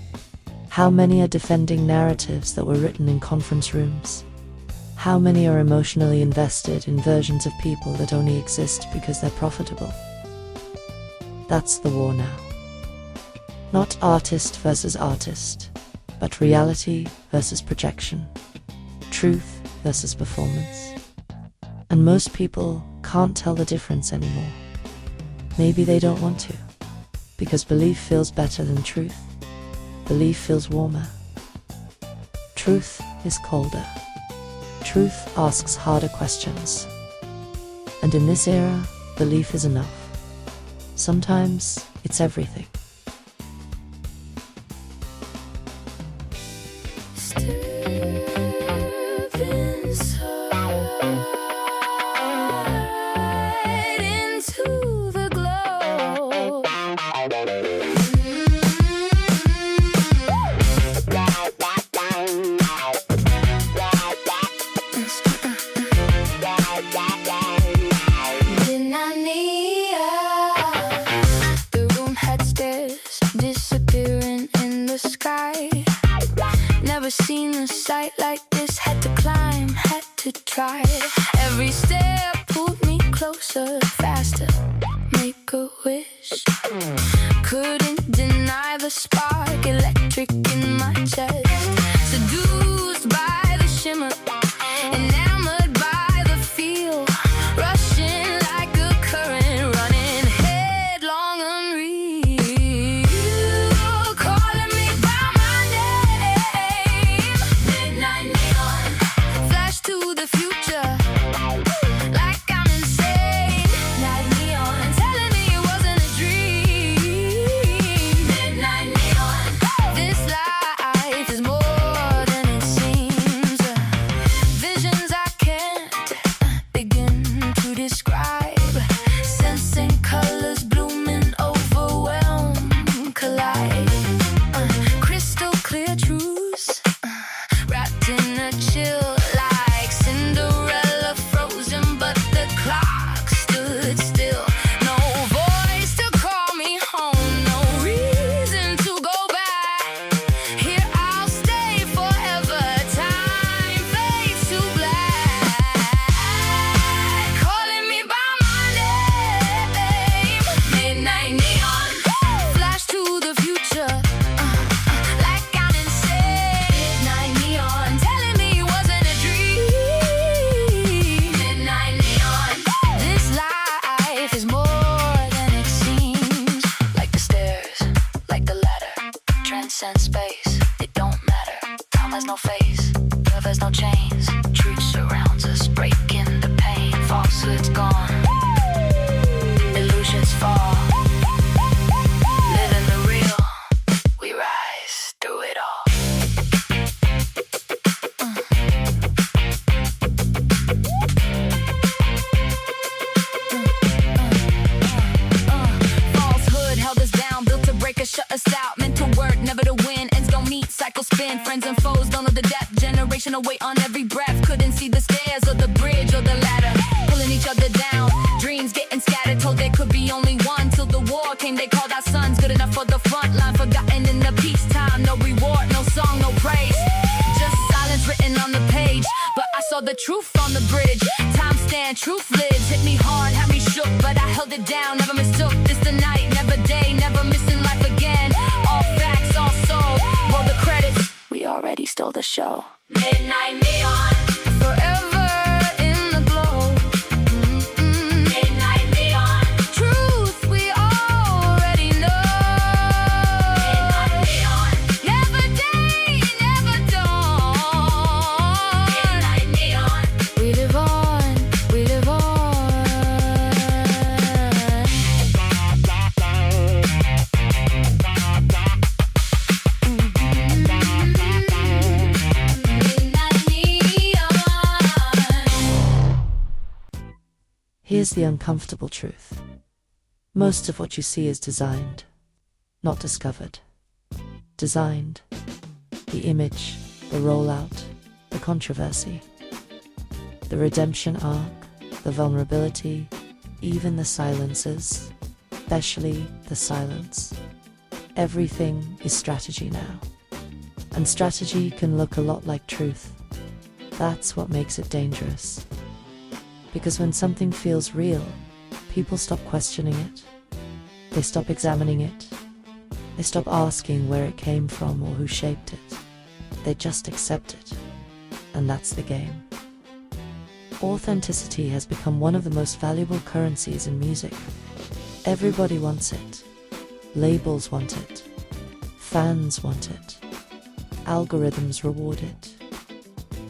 How many are defending narratives that were written in conference rooms? How many are emotionally invested in versions of people that only exist because they're profitable? That's the war now. Not artist versus artist, but reality versus projection, truth versus performance. And most people can't tell the difference anymore. Maybe they don't want to, because belief feels better than truth. Belief feels warmer. Truth is colder. Truth asks harder questions. And in this era, belief is enough. Sometimes it's everything. Seen a sight like this, had to climb, had to try. Every step pulled me closer, faster, make a wish. Couldn't deny the spark, electric in my chest. Seduced by the shimmer, enamored by the feel. Rushing like a current, running headlong, unreal. Calling me by my name. Midnight neon, flash to the future, like I'm insane. Midnight neon, telling me it wasn't a dream. Midnight neon, this life is more than it seems. Visions I can't begin to describe. Sensing colors blooming, overwhelm, collide. Crystal clear truths, wrapped in a chill, like Cinderella frozen, but the clock stood still. No voice to call me home, no reason to go back. Here I'll stay forever, time fades to black. Calling me by my name. Midnight neon, flash to the future, like I'm insane. Midnight neon, telling me it wasn't a dream. Midnight neon, this life is more than it seems. Like the stairs, like the ladder, transcend space. It don't matter, time has no face, love has no chains. Truth surrounds us, breaking the pain. Falsehoods gone, illusions fall. Living the real, we rise through it all. Falsehood held us down, built to break us, shut us out. Meant to work, never to win. Ends don't meet, cycle spin. Friends and foes don't know the depth. Generational weight on every breath. Couldn't see the stairs or the bridge or the ladder. Pulling each other down, dreams getting scattered. Told there could be only one till the war came. They called our sons, good enough for the front line. Forgotten in the peacetime. No reward, no song, no praise. Just silence written on the page. But I saw the truth on the bridge. Time stand, truth lives. Hit me hard, had me shook, but I held it down. Never mistook this the night, never day, never missing life again. All facts, all soul. Roll the credits, we already stole the show. Midnight neon, forever in the glow. Midnight neon, truth we already know. Midnight neon, never day, never dawn. Midnight neon, we live on, we live on. Midnight neon. Here's the uncomfortable truth. Most of what you see is designed, not discovered. Designed. The image, the rollout, the controversy, the redemption arc, the vulnerability, even the silences, especially the silence. Everything is strategy now. And strategy can look a lot like truth. That's what makes it dangerous. Because when something feels real, people stop questioning it. They stop examining it. They stop asking where it came from or who shaped it. They just accept it. And that's the game. Authenticity has become one of the most valuable currencies in music. Everybody wants it. Labels want it. Fans want it. Algorithms reward it.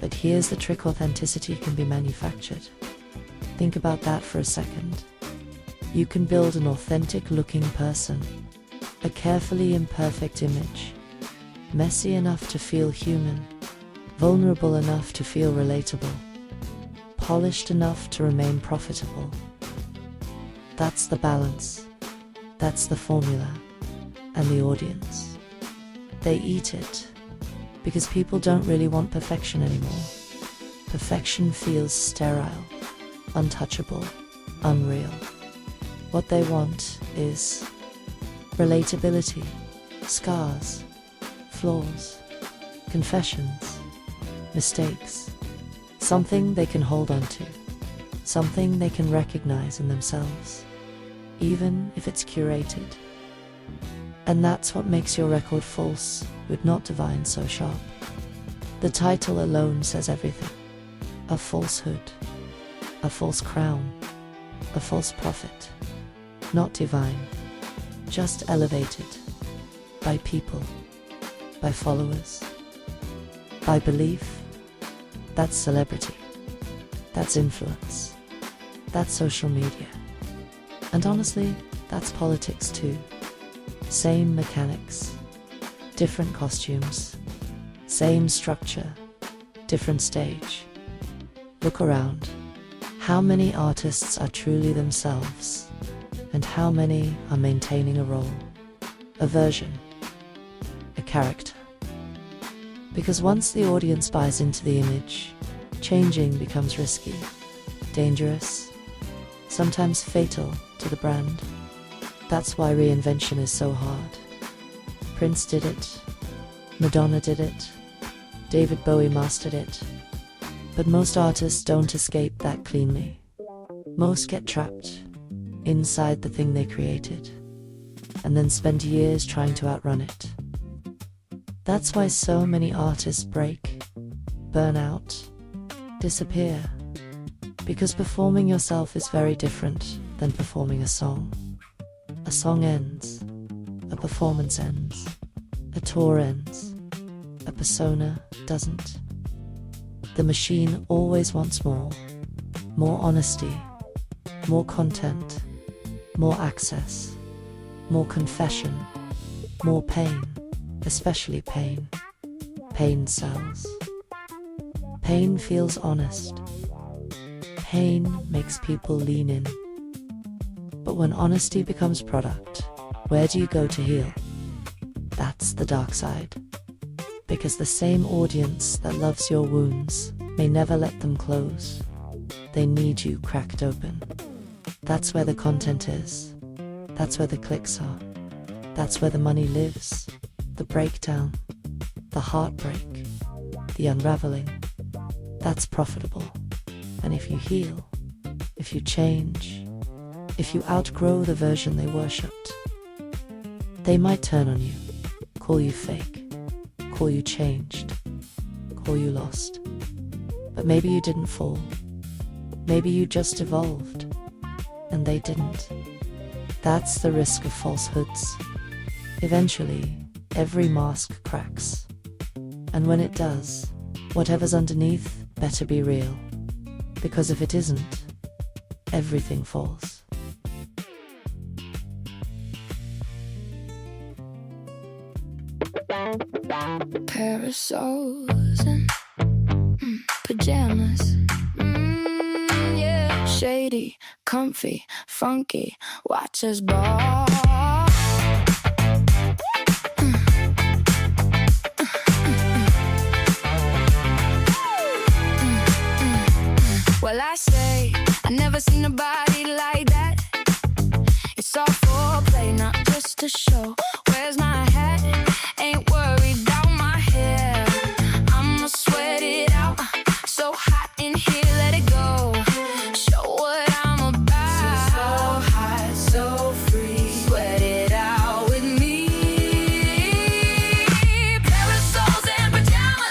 But here's the trick: authenticity can be manufactured. Think about that for a second. You can build an authentic-looking person, a carefully imperfect image, messy enough to feel human, vulnerable enough to feel relatable, polished enough to remain profitable. That's the balance. That's the formula. And the audience, they eat it. Because people don't really want perfection anymore. Perfection feels sterile, untouchable, unreal. What they want is relatability, scars, flaws, confessions, mistakes, something they can hold on to, something they can recognize in themselves, even if it's curated. And that's what makes your record false, but not divine, so sharp. The title alone says everything. A falsehood, a false crown, a false prophet. Not divine, just elevated by people, by followers, by belief. That's celebrity, that's influence, that's social media. And honestly, that's politics too. Same mechanics, different costumes, same structure, different stage. Look around. How many artists are truly themselves? And how many are maintaining a role, a version, a character? Because once the audience buys into the image, changing becomes risky, dangerous, sometimes fatal to the brand. That's why reinvention is so hard. Prince did it, Madonna did it, David Bowie mastered it. But most artists don't escape that cleanly. Most get trapped inside the thing they created, and then spend years trying to outrun it. That's why so many artists break, burn out, disappear. Because performing yourself is very different than performing a song. A song ends, a performance ends, a tour ends, a persona doesn't. The machine always wants more honesty, more content, more access, more confession, more pain, especially pain. Pain sells. Pain feels honest. Pain makes people lean in. But when honesty becomes product, where do you go to heal? That's the dark side. Because the same audience that loves your wounds may never let them close. They need you cracked open. That's where the content is. That's where the clicks are. That's where the money lives. The breakdown, the heartbreak, the unraveling. That's profitable. And if you heal, if you change, if you outgrow the version they worshipped, they might turn on you, call you fake, call you changed, call you lost. But maybe you didn't fall. Maybe you just evolved, and they didn't. That's the risk of falsehoods. Eventually, every mask cracks. And when it does, whatever's underneath better be real. Because if it isn't, everything falls. Parasols and pajamas. Yeah, shady, comfy, funky. Watch us ball. Well, I say I never seen nobody like that. It's all for play, not just a show. Where's my hat? Ain't worried about my hair. I'ma sweat it out. So hot in here, let it go. Show what I'm about. So hot, so free. Sweat it out with me. Parasols and pajamas.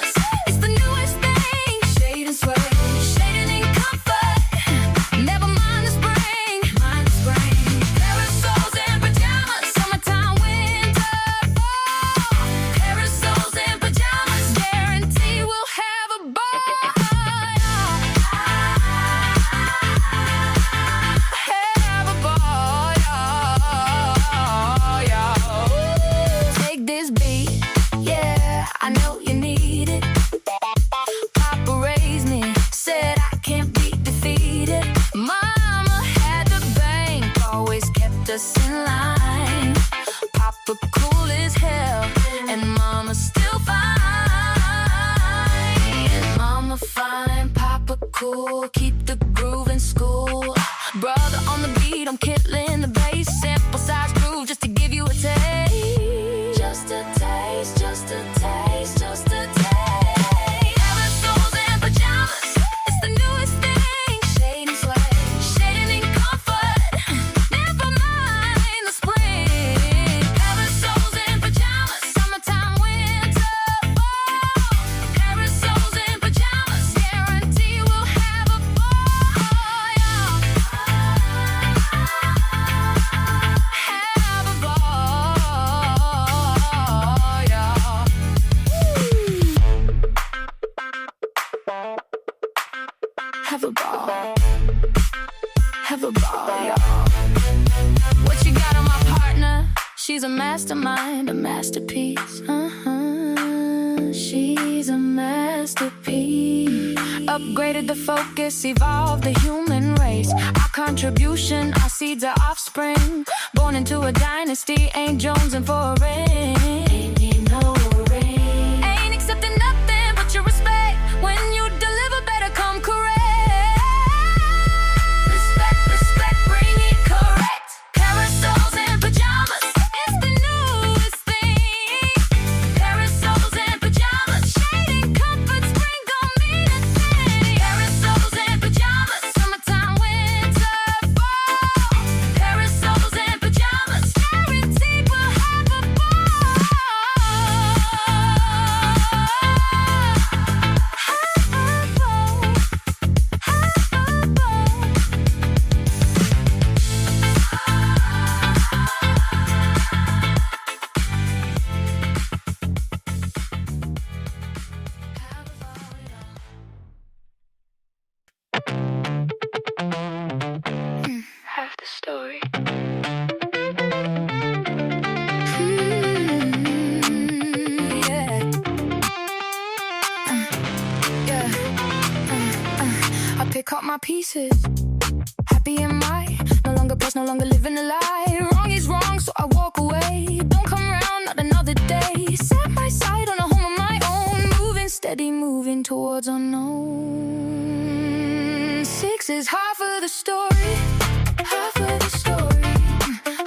us in line. Papa cool as hell, and Mama still fine. Mama fine, Papa cool, keep the groove in school. Brother on the beat, I'm killing the bass. Sample size groove just to give you a taste. Just a taste, just a taste, just a taste. Parasols and pajamas, it's the newest thing. Shade and swag, shading in comfort. Never mind the spring. Parasols and pajamas, summertime, winter, fall. Parasols and pajamas, guarantee we'll have a ball. Have a ball, y'all. Have a ball. Have a ball, y'all. What you got on my partner? She's a mastermind, a masterpiece. She's a masterpiece. Upgraded the focus, evolved the human race. Our contribution, our seeds are offspring. Born into a dynasty, ain't jonesing for a ring. Ain't need no ring. Ain't accepting nothing but your respect. When you deliver, better come correct. Respect, respect, bring it correct. Parasols and pajamas, it's the newest thing. Parasols and pajamas, shading comfort, spring gon' mean a thing. Parasols and pajamas, summertime, winter, fall. Parasols and pajamas, guaranteed we'll have a ball. Half the story. I pick up my pieces. Happy am I? No longer pressed, no longer living a lie. Wrong is wrong, so I walk away. Don't come around, not another day. Set my sight on a home of my own. Moving steady, moving towards unknown. 6 is half of the story. Half of the story.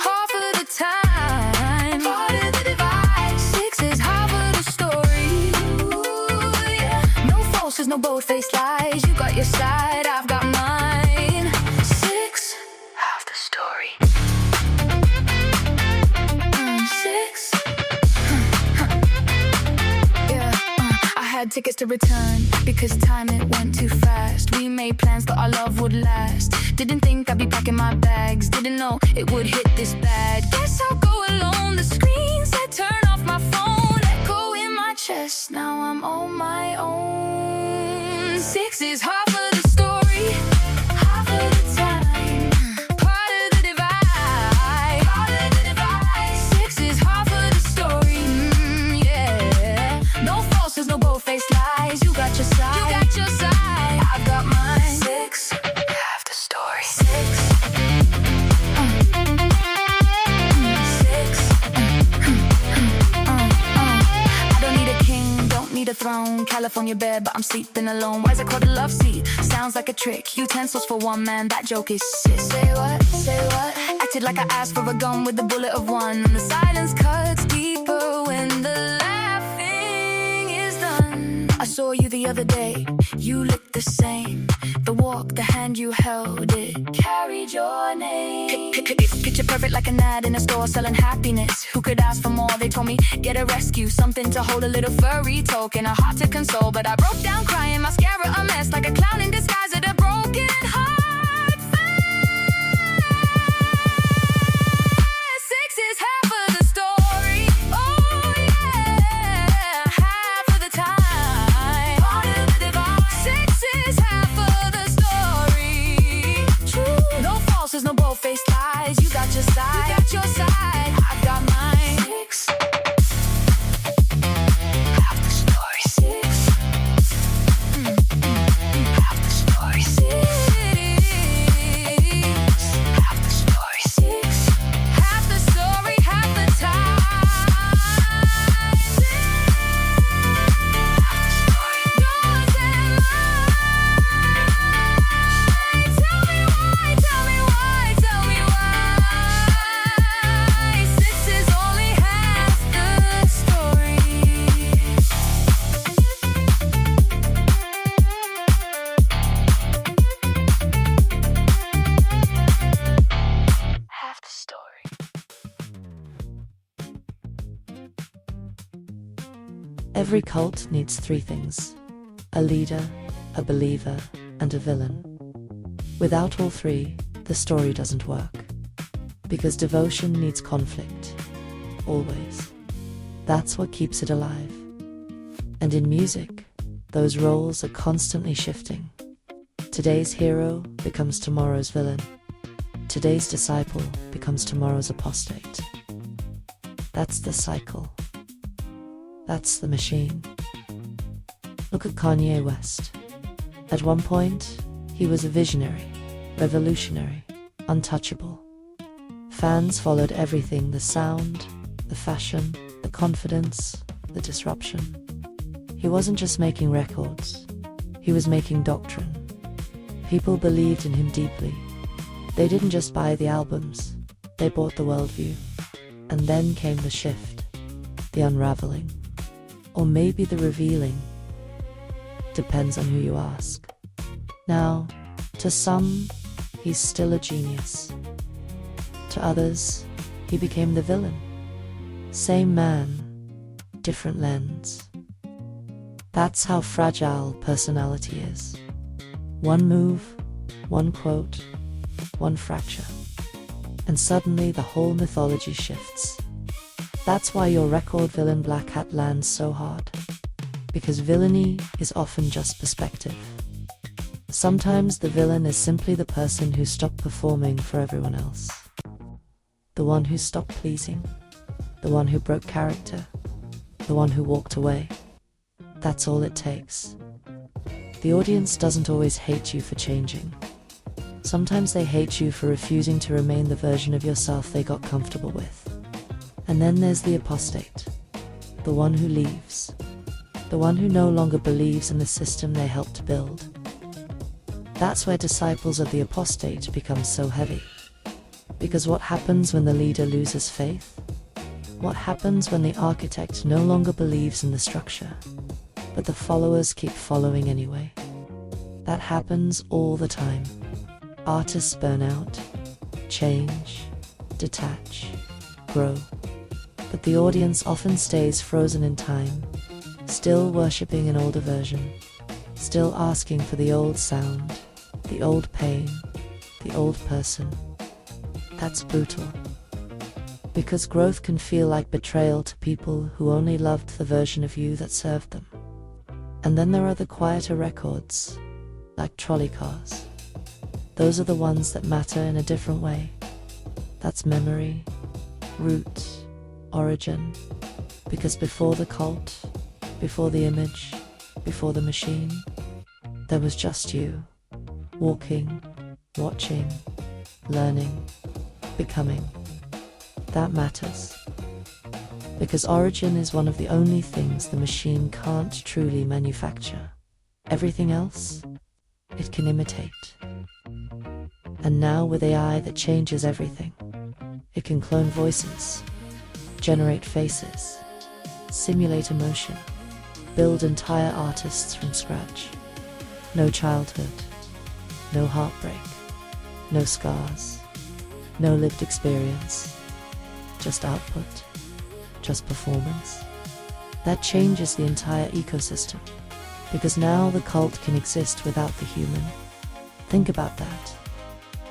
Half of the time. Part of the divide. 6 is half of the story. Ooh, yeah. No falses, no bold-faced lies. You got your side, I've got mine. 6, half the story. 6. Yeah, I had tickets to return because time it went too fast. We made plans that our love would last. Didn't think I'd be packing my bags. Didn't know it would hit this bad. Guess I'll go alone. The screen said turn off my phone. Echo in my chest. Now I'm on my own. 6 is half of the story. Half of the time. Part of the divide. Part of the divide. 6 is half of the story. Yeah. No falses, no bold-faced lies. You got your side. You got your side. I've got mine. 6. Half the story. 6. 6. I don't need a king, don't need a throne. California bed, but I'm sleeping alone. Why's it called a love seat? Sounds like a trick. Utensils for one man, that joke is sick. Say what? Say what? Acted like I asked for a gun with the bullet of one. And the silence cuts deeper when the laughing is done. I saw you the other day. You looked the same. The walk, the hand you held, it carried your name. Picture perfect like an ad in a store selling happiness. Who could ask for more? They told me get a rescue, something to hold a little furry token, a heart to console. But I broke down crying, mascara a mess, like a clown in disguise at a broken heart fest. 6 is half of the story. Oh yeah, half of the time. Part of the divide. 6 is half of the story. True, no falses, no bold-faced lies. You got your side. You got your side. I've got mine. 6. Half the story. 6. Half the story. 6. Half the story. 6. Every cult needs three things: a leader, a believer, and a villain. Without all three, the story doesn't work. Because devotion needs conflict. Always. That's what keeps it alive. And in music, those roles are constantly shifting. Today's hero becomes tomorrow's villain. Today's disciple becomes tomorrow's apostate. That's the cycle. That's the machine. Look at Kanye West. At one point, he was a visionary, revolutionary, untouchable. Fans followed everything: the sound, the fashion, the confidence, the disruption. He wasn't just making records, he was making doctrine. People believed in him deeply. They didn't just buy the albums, they bought the worldview. And then came the shift, the unraveling, or maybe the revealing. Depends on who you ask. Now, to some, he's still a genius. To others, he became the villain. Same man, different lens. That's how fragile personality is. One move, one quote, one fracture, and suddenly the whole mythology shifts. That's why your record villain Black Hat lands so hard. Because villainy is often just perspective. Sometimes the villain is simply the person who stopped performing for everyone else. The one who stopped pleasing. The one who broke character. The one who walked away. That's all it takes. The audience doesn't always hate you for changing. Sometimes they hate you for refusing to remain the version of yourself they got comfortable with. And then there's the apostate. The one who leaves. The one who no longer believes in the system they helped to build. That's where disciples of the apostate become so heavy. Because what happens when the leader loses faith? What happens when the architect no longer believes in the structure, but the followers keep following anyway? That happens all the time. Artists burn out, change, detach, grow. But the audience often stays frozen in time, still worshipping an older version, still asking for the old sound, the old pain, the old person. That's brutal. Because growth can feel like betrayal to people who only loved the version of you that served them. And then there are the quieter records, like trolley cars. Those are the ones that matter in a different way. That's memory, roots, origin. Because before the cult, before the image, before the machine, there was just you, walking, watching, learning, becoming. That matters. Because origin is one of the only things the machine can't truly manufacture. Everything else, it can imitate. And now with AI that changes everything, it can clone voices, generate faces, simulate emotion, build entire artists from scratch. No childhood, no heartbreak, no scars, no lived experience, just output, just performance. That changes the entire ecosystem, because now the cult can exist without the human. Think about that.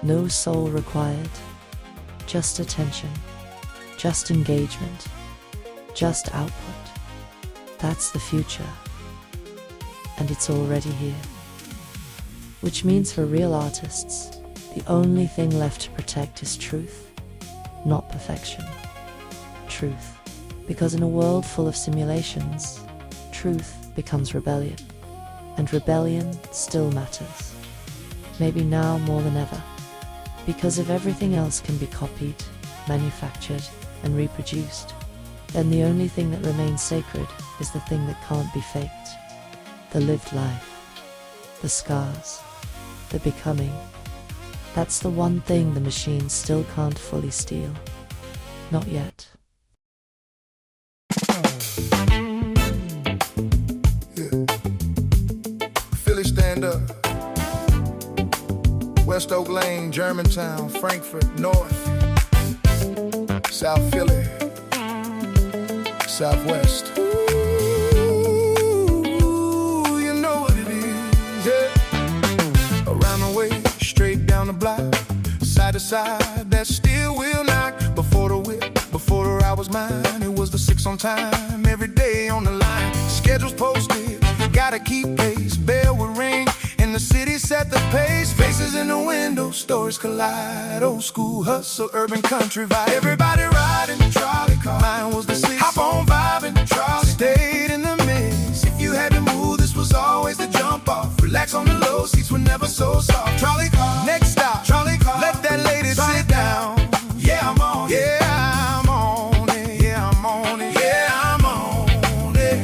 No soul required, just attention, just engagement, just output. That's the future, and it's already here. Which means for real artists, the only thing left to protect is truth, not perfection. Truth. Because in a world full of simulations, truth becomes rebellion. And rebellion still matters. Maybe now more than ever. Because if everything else can be copied, manufactured, and reproduced, then the only thing that remains sacred is the thing that can't be faked. The lived life. The scars. The becoming. That's the one thing the machine still can't fully steal. Not yet. Philly stand up. West Oak Lane, Germantown, Frankfurt, North, South Philly, Southwest. Ooh. side that still will knock. Before the whip, before the ride was mine, it was the 6 on time, every day on the line. Schedules posted, gotta keep pace. Bell would ring, and the city set the pace. Faces in the window, stories collide. Old school hustle, urban country vibe. Everybody riding the trolley car. Mine was the 6. Hop on vibing, trolley. Stayed in the mix. If you had to move, this was always the jump off. Relax on the low, seats were never so soft. Trolley car, next stop, trolley car. Let that lady sit down. Yeah, I'm on it. Yeah, I'm on it. Yeah, I'm on it. Yeah, I'm on it.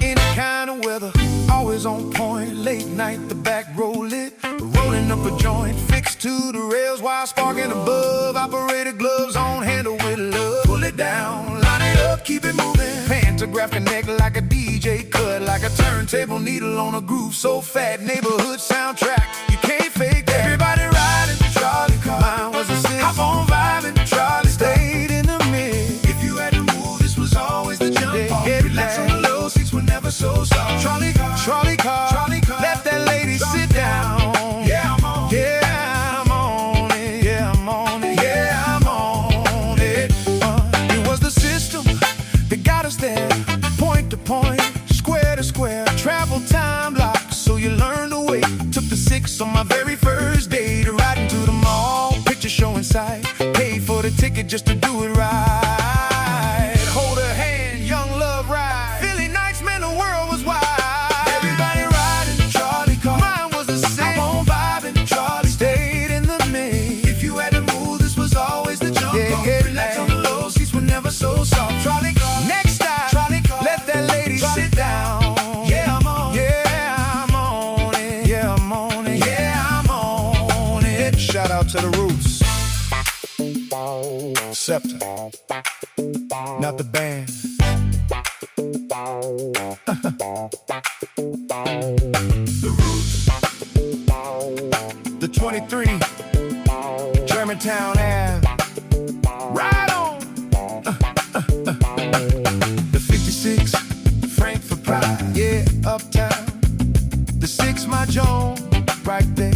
Any kind of weather, always on point. Late night, the back row lit. Rolling up a joint, fixed to the rails while sparking above. Operator gloves on, handle with love. Pull it down, line it up, keep it moving. Pantograph connect like a DJ cut, like a turntable needle on a groove so fat. Neighborhood soundtrack, you can't fake that. Everybody riding the trolley car. Mine was a 6. Hop on vibing, trolley stayed in the mix. If you had to move, this was always the jump off. Relax on the low, seats were never so soft. Trolley car, trolley car, trolley car. Let that lady sit down. Yeah, I'm on it. Yeah, I'm on it. Yeah, I'm on it. Yeah, I'm on it. It was the system that got us there. Point to point, square to square. Travel time lock, so you learn to wait. Took the 6 on my very first day to ride into the mall. Picture show inside. Paid for the ticket just to do it right. Hold her hand, young love ride. Philly nights, man, the world was wide. Everybody riding the trolley car. Mine was the 6. Hop on vibing, trolley stayed in the mix. If you had to move, this was always the jump off. Relax on the low, seats were never so soft. Trolley car, next stop, trolley car. Let that lady sit down. Yeah, I'm on it. Yeah, I'm on it. Yeah, I'm on it. Yeah, I'm on it. Shout out to the Roots. Scepter, not the band. The Roots. The 23, Germantown Ave. Right on. The 56, Frankfurt Pride. Yeah, uptown. The 6, my Joan, right there.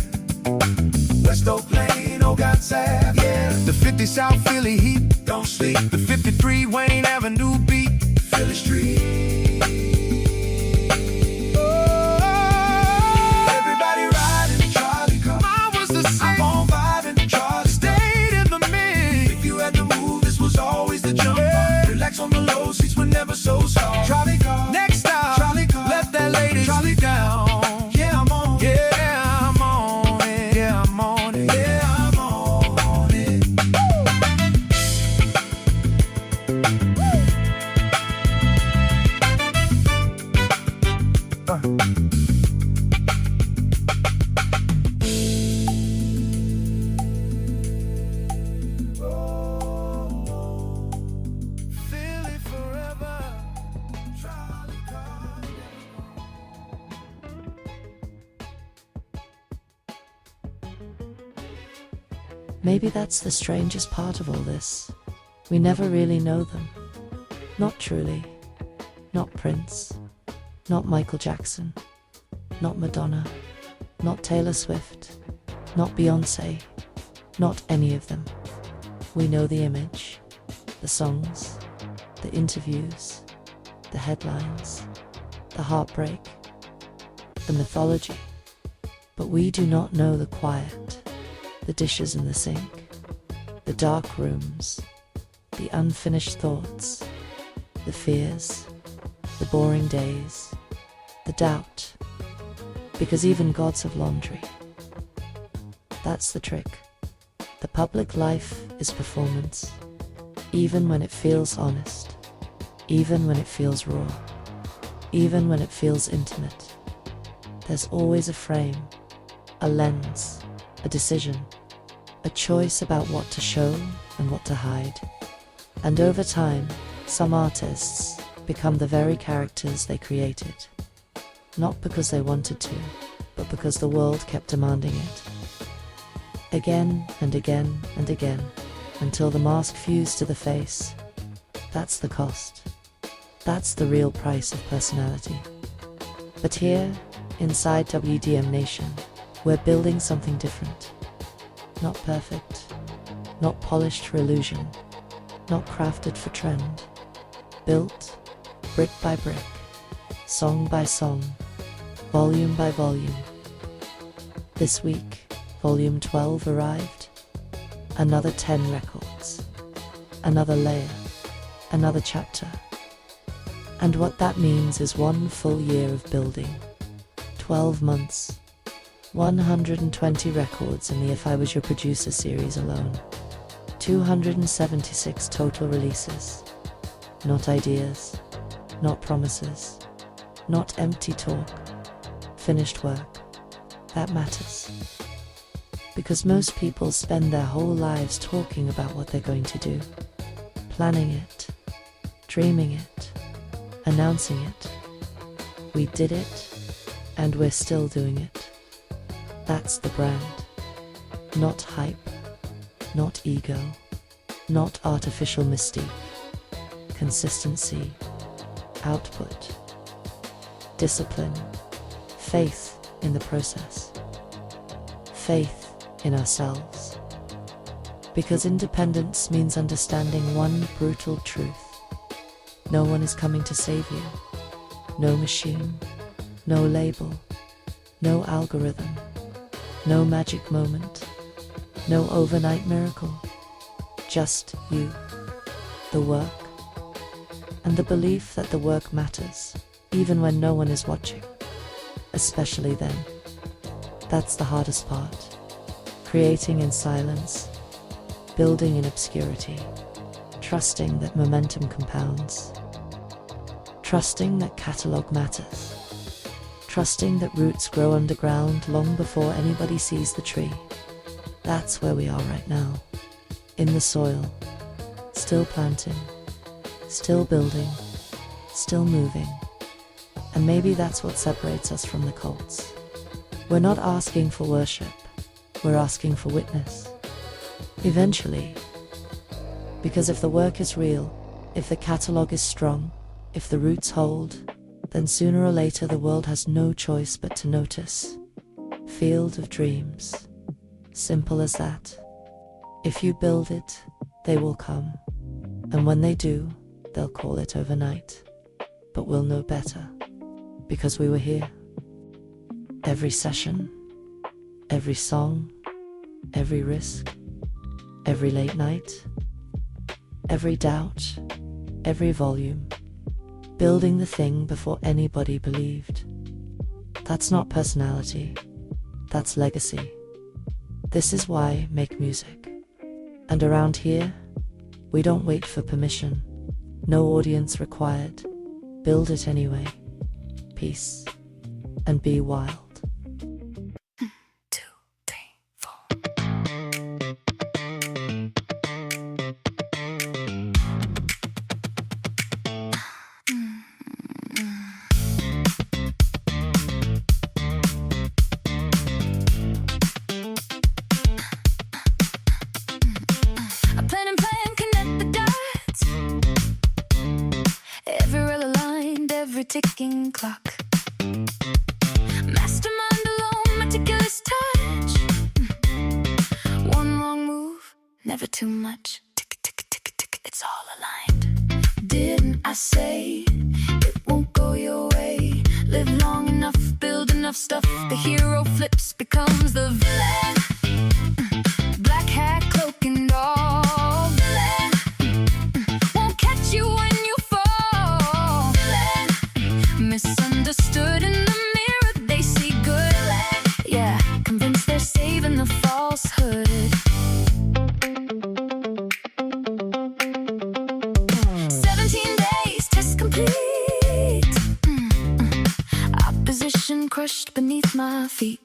West Oak Lane, oh God sad. Yeah. The 50 South Philly heat, don't sleep. The 53 Wayne Avenue beat, Philly Street. Oh, everybody riding trolley car. Mine was the 6. I'm on vibing, trolley stayed in the mix. If you had to move, this was always the jump. Yeah. Relax on the low, seats were never so soft. Trolley car, next stop, trolley car. Let that lady trolley down. Yeah, I'm on. Yeah. Maybe that's the strangest part of all this. We never really know them. Not truly. Not Prince. Not Michael Jackson. Not Madonna. Not Taylor Swift. Not Beyoncé. Not any of them. We know the image, the songs, the interviews, the headlines, the heartbreak, the mythology. But we do not know the quiet, the dishes in the sink, the dark rooms, the unfinished thoughts, the fears, the boring days, the doubt, because even gods have laundry. That's the trick. The public life is performance, even when it feels honest, even when it feels raw, even when it feels intimate. There's always a frame, a lens, a decision, a choice about what to show and what to hide. And over time, some artists become the very characters they created. Not because they wanted to, but because the world kept demanding it. Again and again and again, until the mask fused to the face. That's the cost. That's the real price of personality. But here, inside WDM Nation, we're building something different. not perfect, not polished for illusion, not crafted for trend. Built, brick by brick, song by song, volume by volume. This week, volume 12 arrived. Another 10 records. Another layer. Another chapter. And what that means is 1 full year of building. 12 months. 120 records in the If I Was Your Producer series alone. 276 total releases. Not ideas, not promises, not empty talk, finished work. That matters. Because most people spend their whole lives talking about what they're going to do, planning it, dreaming it, announcing it. We did it, and we're still doing it. That's the brand. Not hype, not ego, not artificial mystique. Consistency, output, discipline, faith in the process, faith in ourselves. Because independence means understanding one brutal truth. No one is coming to save you. No machine, no label, no algorithm, no magic moment, no overnight miracle. Just you, the work, and the belief that the work matters, even when no one is watching. Especially then. That's the hardest part. Creating in silence, building in obscurity, trusting that momentum compounds, trusting that catalog matters, trusting that roots grow underground long before anybody sees the tree. That's where we are right now. In the soil, still planting, still building, still moving. And maybe that's what separates us from the cults. We're not asking for worship, we're asking for witness. Eventually. Because if the work is real, if the catalogue is strong, if the roots hold, then sooner or later the world has no choice but to notice. Field of dreams. Simple as that. If you build it, they will come. And when they do, they'll call it overnight. But we'll know better. Because we were here. Every session, every song, every risk, every late night, every doubt, every volume. Building the thing before anybody believed. That's not personality. That's legacy. This is why make music. And around here, we don't wait for permission. No audience required. Build it anyway. Peace. And be wild. 2, 3, 4. I plan and plan, connect the dots. Every rail aligned, every ticking clock. Mastermind alone, meticulous touch. One wrong move, never too much. Tick, tick, tick, tick, it's all aligned. Didn't I say it won't go your way? Live long enough, build enough stuff. The hero flips, becomes the villain. Black hat, cloak and all. Won't catch you when you fall. Misunderstood in the mirror, they see good. Yeah, convinced they're saving the falsehood. 17 days, test complete. Opposition crushed beneath my feet.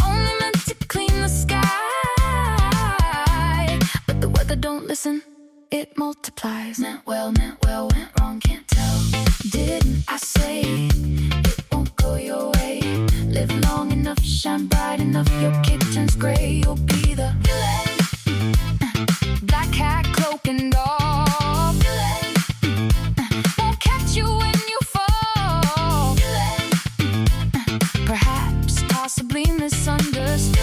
Only meant to clean the sky, but the weather don't listen, it multiplies. Meant well, went wrong, can't tell. Didn't I say it won't go your way? Live long enough, shine bright enough, your cape turns gray, you'll be the villain. Black hat, cloak and all. Won't catch you when you fall. Perhaps, possibly misunderstood.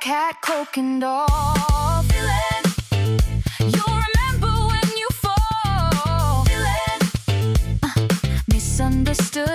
cat, coke, and all. Feel it. You'll remember when you fall. Feel it. Misunderstood.